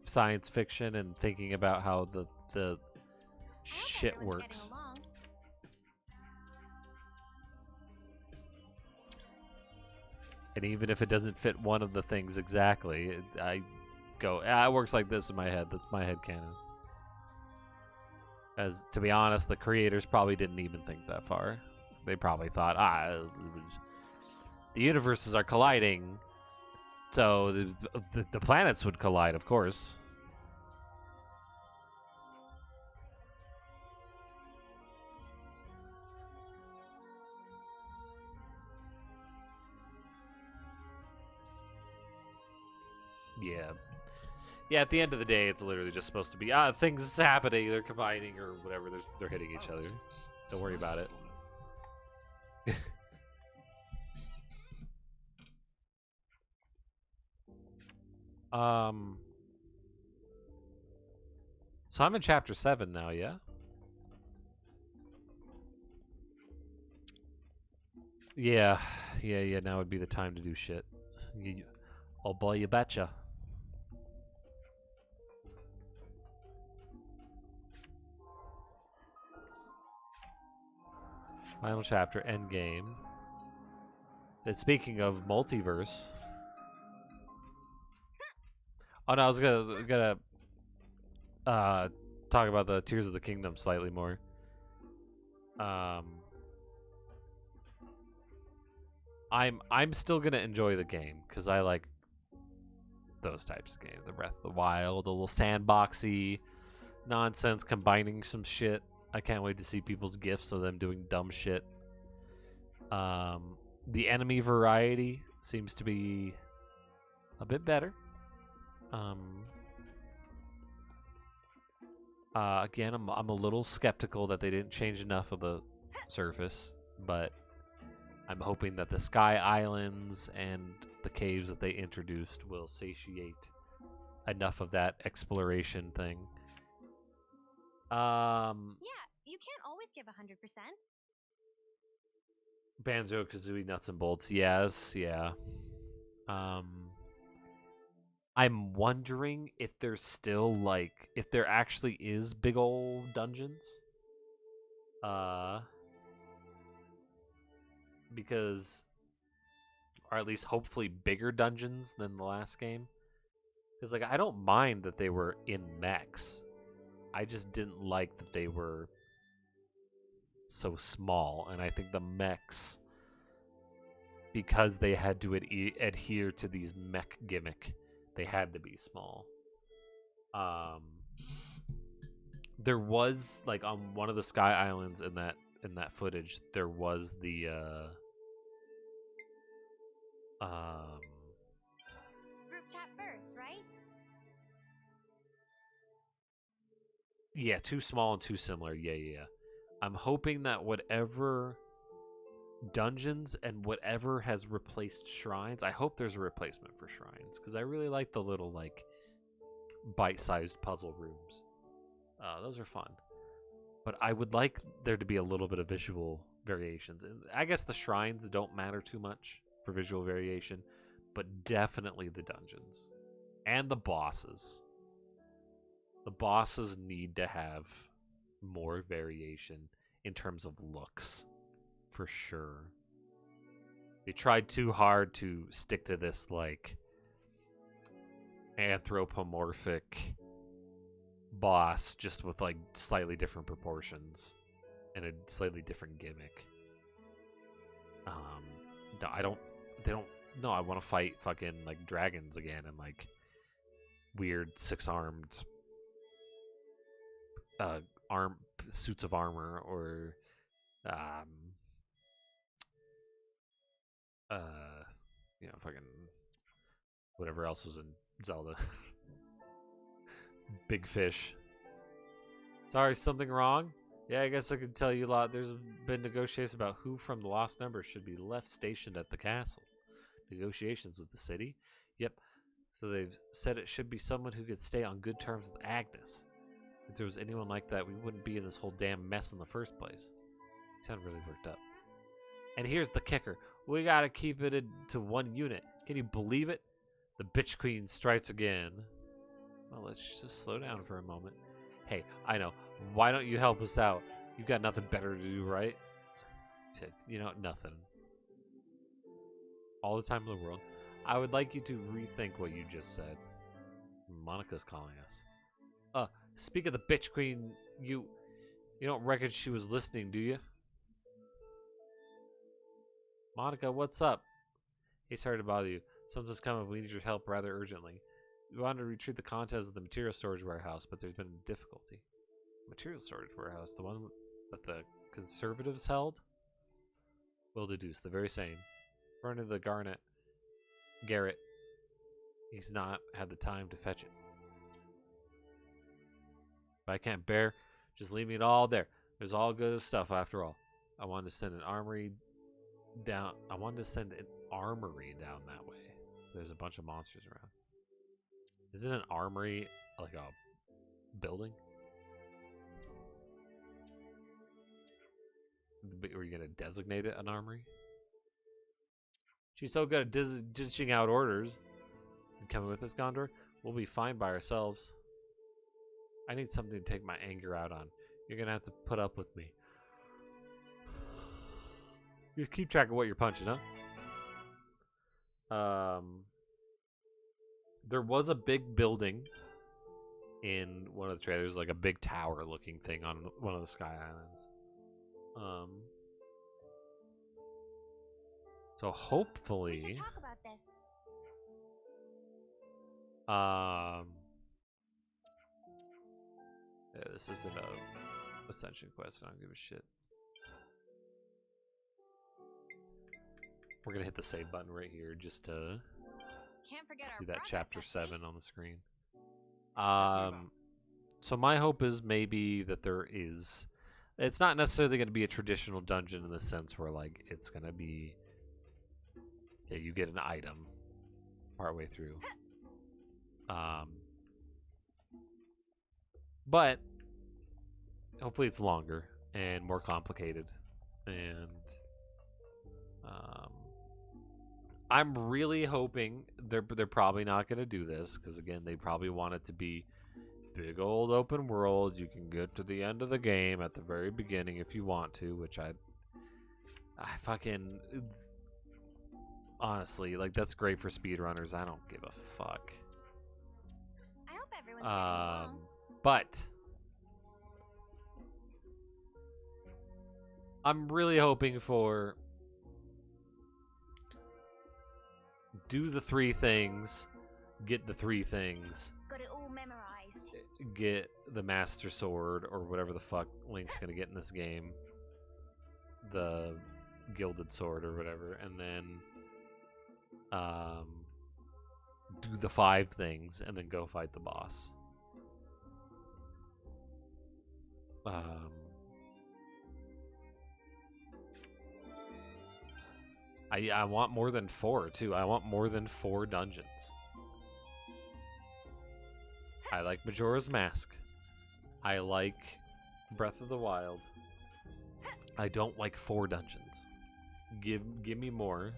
science fiction and thinking about how the shit works. And even if it doesn't fit one of the things exactly, I go, it works like this in my head. That's my headcanon. As to be honest, the creators probably didn't even think that far. They probably thought, the universes are colliding, so the planets would collide, of course. Yeah. Yeah, at the end of the day, it's literally just supposed to be, things happening, they're combining, or whatever, they're hitting each other. Don't worry about it. So I'm in chapter 7 now, yeah? Yeah, yeah. Now would be the time to do shit. Oh boy, you betcha. Final chapter, end game. And speaking of multiverse. Oh no, I was gonna talk about the Tears of the Kingdom slightly more. I'm still gonna enjoy the game because I like those types of games. The Breath of the Wild, a little sandboxy nonsense, combining some shit. I can't wait to see people's gifs of them doing dumb shit. The enemy variety seems to be a bit better. Again, I'm a little skeptical that they didn't change enough of the surface, but I'm hoping that the Sky Islands and the caves that they introduced will satiate enough of that exploration thing. Yeah, you can't always give 100%. Banjo-Kazooie nuts and bolts, yes, yeah. I'm wondering if there's still if there actually is big old dungeons. Because, or at least hopefully bigger dungeons than the last game. Because I don't mind that they were in mechs. I just didn't like that they were so small, and I think the mechs, because they had to adhere to these mech gimmick, they had to be small. There was on one of the Sky Islands in that footage, there was the Group chat first, right? yeah, too small and too similar. Yeah. I'm hoping that whatever dungeons and whatever has replaced shrines, I hope there's a replacement for shrines, because I really like the little bite-sized puzzle rooms. Those are fun. But I would like there to be a little bit of visual variations. And I guess the shrines don't matter too much for visual variation, but definitely the dungeons and the bosses. The bosses need to have more variation in terms of looks, for sure. They tried too hard to stick to this anthropomorphic boss, just with slightly different proportions and a slightly different gimmick. No, I want to fight fucking dragons again and weird six-armed suits of armor, or fucking whatever else was in Zelda. Big fish. Sorry, something wrong? Yeah, I guess I could tell you a lot. There's been negotiations about who from the Lost Number should be left stationed at the castle. Negotiations with the city? Yep. So they've said it should be someone who could stay on good terms with Agnes. If there was anyone like that, we wouldn't be in this whole damn mess in the first place. You sound really worked up. And here's the kicker. We gotta keep it to one unit. Can you believe it? The bitch queen strikes again. Well, let's just slow down for a moment. Hey, I know. Why don't you help us out? You've got nothing better to do, right? You know, nothing. All the time in the world. I would like you to rethink what you just said. Monica's calling us. Speak of the bitch queen, you don't reckon she was listening, do you? Monica, what's up? Hey, sorry to bother you. Something's coming. We need your help rather urgently. We wanted to retrieve the contents of the material storage warehouse, but there's been difficulty. Material storage warehouse? The one that the conservatives held? Will deduce. The very same. According to the Garrett. He's not had the time to fetch it. But I can't bear. Just leaving it all there. There's all good stuff after all. I wanted to send an armory down. I wanted to send an armory down that way. There's a bunch of monsters around. Isn't an armory like a building? Were you going to designate it an armory? She's so good at dishing out orders. You coming with us, Gondor? We'll be fine by ourselves. I need something to take my anger out on. You're gonna have to put up with me. You keep track of what you're punching, huh? There was a big building in one of the trailers, like a big tower-looking thing on one of the Sky Islands. So hopefully, We should talk about this. yeah, this isn't a Ascension quest. I don't give a shit. We're gonna hit the save button right here just to Can't forget see our that progress chapter update. 7 on the screen. So my hope is maybe that there is. It's not necessarily going to be a traditional dungeon in the sense where like it's going to be. Yeah, you get an item partway through. But hopefully it's longer and more complicated, and I'm really hoping they're probably not going to do this because again they probably want it to be big old open world. You can get to the end of the game at the very beginning if you want to, which I fucking honestly like that's great for speedrunners. I don't give a fuck. I hope everyone's getting along. But I'm really hoping for do the 3 things, get the 3 things, Got it all memorized. get the Master Sword or whatever the fuck Link's gonna get in this game, the Gilded Sword or whatever, and then do the 5 things and then go fight the boss. I want more than 4 too. I want more than 4 dungeons. I like Majora's Mask. I like Breath of the Wild. I don't like 4 dungeons. Give me more.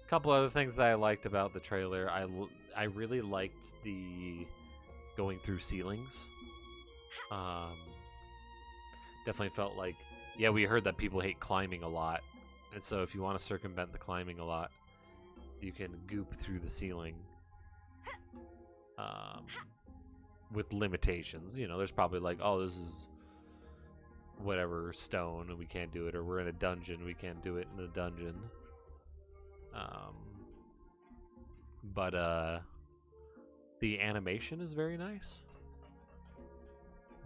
Couple other things that I liked about the trailer. I really liked the going through ceilings. Definitely felt like, yeah, we heard that people hate climbing a lot, and so if you want to circumvent the climbing a lot, you can goop through the ceiling. With limitations, you know, there's probably like, oh, this is whatever stone and we can't do it, or we're in a dungeon, we can't do it in the dungeon. But the animation is very nice.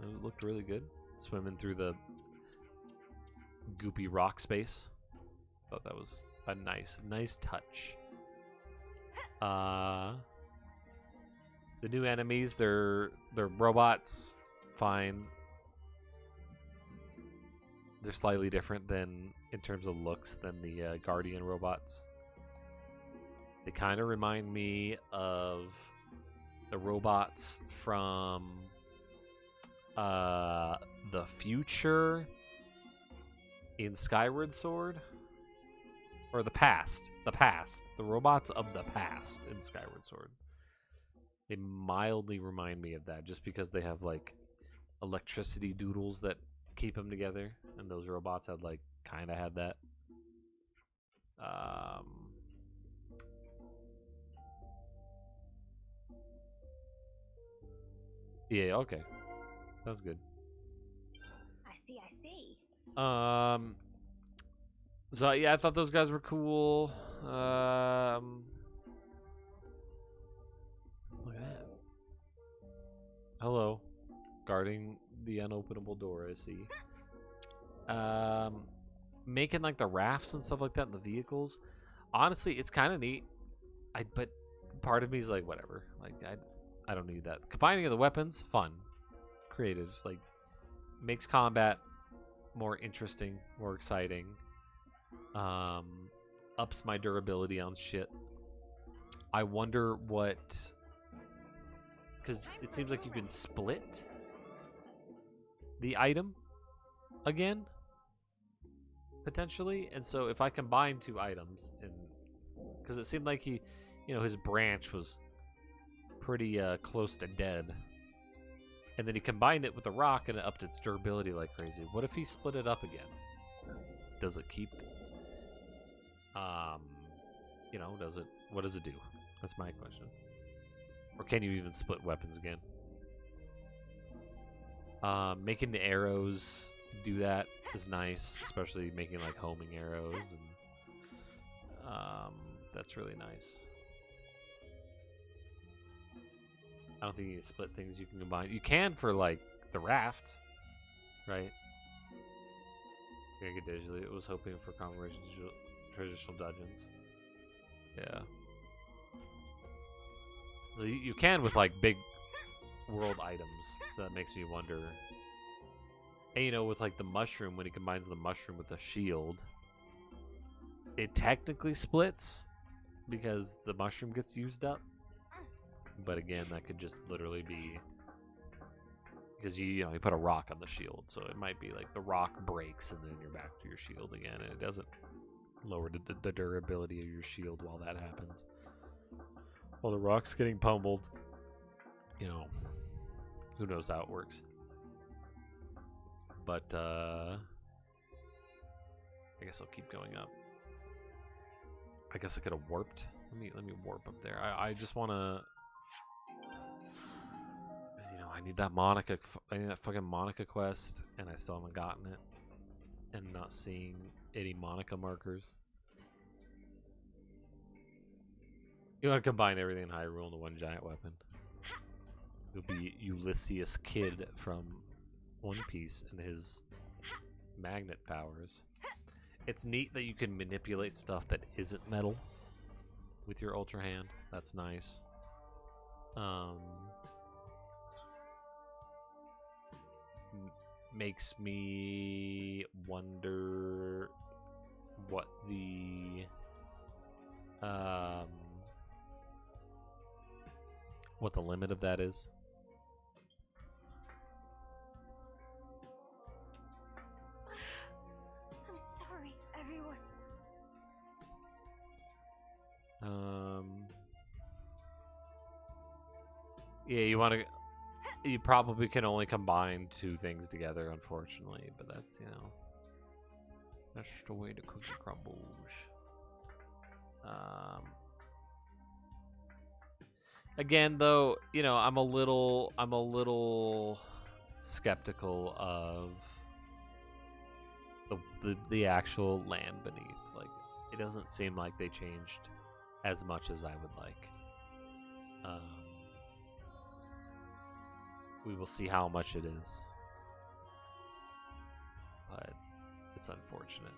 It looked really good. Swimming through the goopy rock space. Thought that was a nice touch. The new enemies, they're robots, fine. They're slightly different than in terms of looks than the Guardian robots. They kind of remind me of the robots from the future in Skyward Sword, or the past, the robots of the past in Skyward Sword. They mildly remind me of that, just because they have like electricity doodles that keep them together, and those robots had like kind of had that. Yeah, okay. Sounds good. I see. So yeah, I thought those guys were cool. Look at that. Hello. Guarding the unopenable door, I see. Making like the rafts and stuff like that in the vehicles. Honestly, it's kind of neat. But part of me is like, whatever. Like, I don't need that. Combining of the weapons, fun, creative, like makes combat more interesting, more exciting. Ups my durability on shit. I wonder what... Because it seems like you can split the item again, potentially. And so if I combine two items, and because it seemed like he, his branch was pretty close to dead. And then he combined it with a rock and it upped its durability like crazy. What if he split it up again? Does it keep... what does it do? That's my question. Or can you even split weapons again? Making the arrows do that is nice, especially making like homing arrows, and that's really nice. I don't think you can split things. You can combine. You can for like the raft, right? Digitally, it was hoping for conversations traditional dungeons. Yeah. So you can with like big world items, so that makes me wonder. And with like the mushroom, when he combines the mushroom with the shield, it technically splits because the mushroom gets used up. But again, that could just literally be because you put a rock on the shield, so it might be like the rock breaks and then you're back to your shield again, and it doesn't lower the durability of your shield while that happens. While the rock's getting pummeled, who knows how it works. But I guess I'll keep going up. I guess I could have warped. Let me warp up there. I just want to. I need that Monica. I need that fucking Monica quest, and I still haven't gotten it. And not seeing any Monica markers. You want to combine everything in Hyrule into one giant weapon. You'll be Ulysses Kid from One Piece and his magnet powers. It's neat that you can manipulate stuff that isn't metal with your Ultra Hand. That's nice. Makes me wonder what the limit of that is. I'm sorry, everyone. Yeah, you probably can only combine two things together, unfortunately, but that's, that's just the way the cookie crumbles. Again, though, I'm a little skeptical of the actual land beneath. Like, it doesn't seem like they changed as much as I would like. We will see how much it is, but it's unfortunate.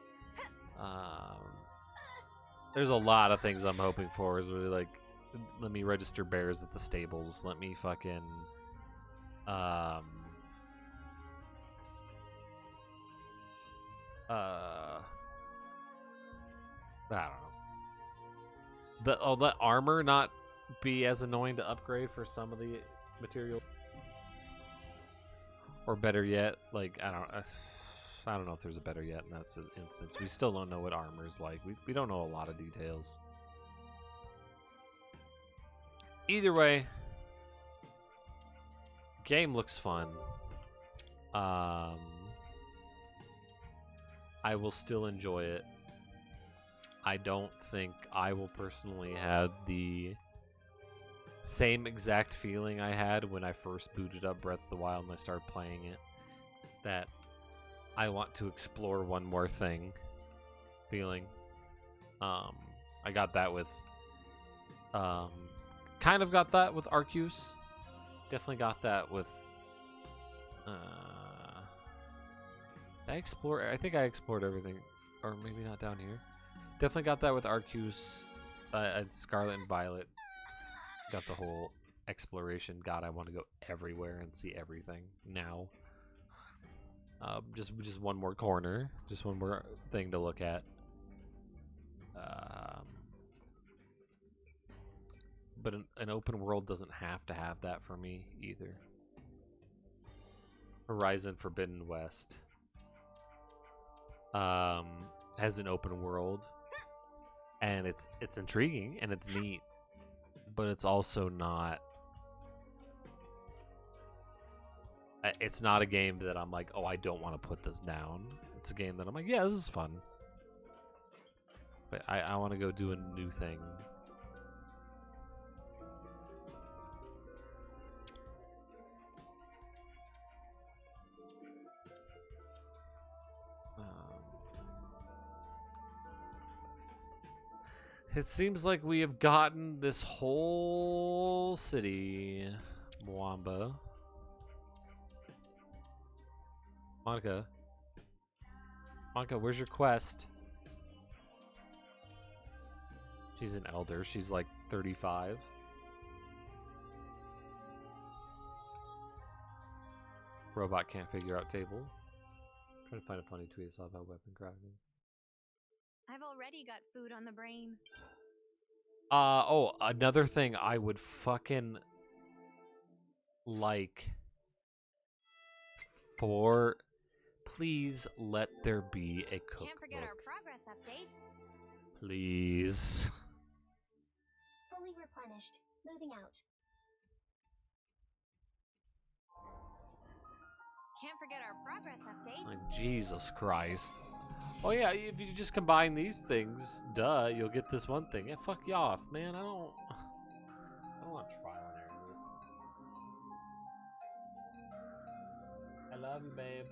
There's a lot of things I'm hoping for. Is really like, let me register bears at the stables. Let me fucking I don't know. Let armor not be as annoying to upgrade for some of the material. Or better yet, like, I don't know if there's a better yet in that instance. We still don't know what armor's like. We don't know a lot of details. Either way, game looks fun. I will still enjoy it. I don't think I will personally have the same exact feeling I had when I first booted up Breath of the Wild and I started playing it. That I want to explore one more thing feeling. I got that with kind of got that with Arceus. Definitely got that with I think I explored everything, or maybe not down here. Definitely got that with Arceus, and Scarlet and Violet. Got the whole exploration. God, I want to go everywhere and see everything now. Just one more corner, just one more thing to look at. But an open world doesn't have to have that for me either. Horizon Forbidden West has an open world, and it's intriguing and it's neat, but it's also not. It's not a game that I'm like, oh, I don't want to put this down. It's a game that I'm like, yeah, this is fun, but I want to go do a new thing. It seems like we have gotten this whole city, Mwamba. Monica, where's your quest? She's an elder. She's like 35. Robot can't figure out table. Trying to find a funny tweet I saw about weapon crafting. I've already got food on the brain. Oh, another thing I would fucking like for, please let there be a cookbook. Can't forget our progress update. Please. Fully replenished. Moving out. Can't forget our progress update. Like, Jesus Christ. Oh yeah, if you just combine these things, duh, you'll get this one thing. Yeah, fuck you off, man. I don't want trial and error. I love you, babe.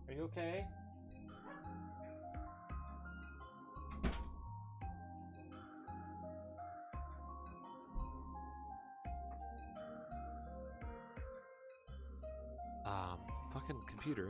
Are you okay? Fucking computer.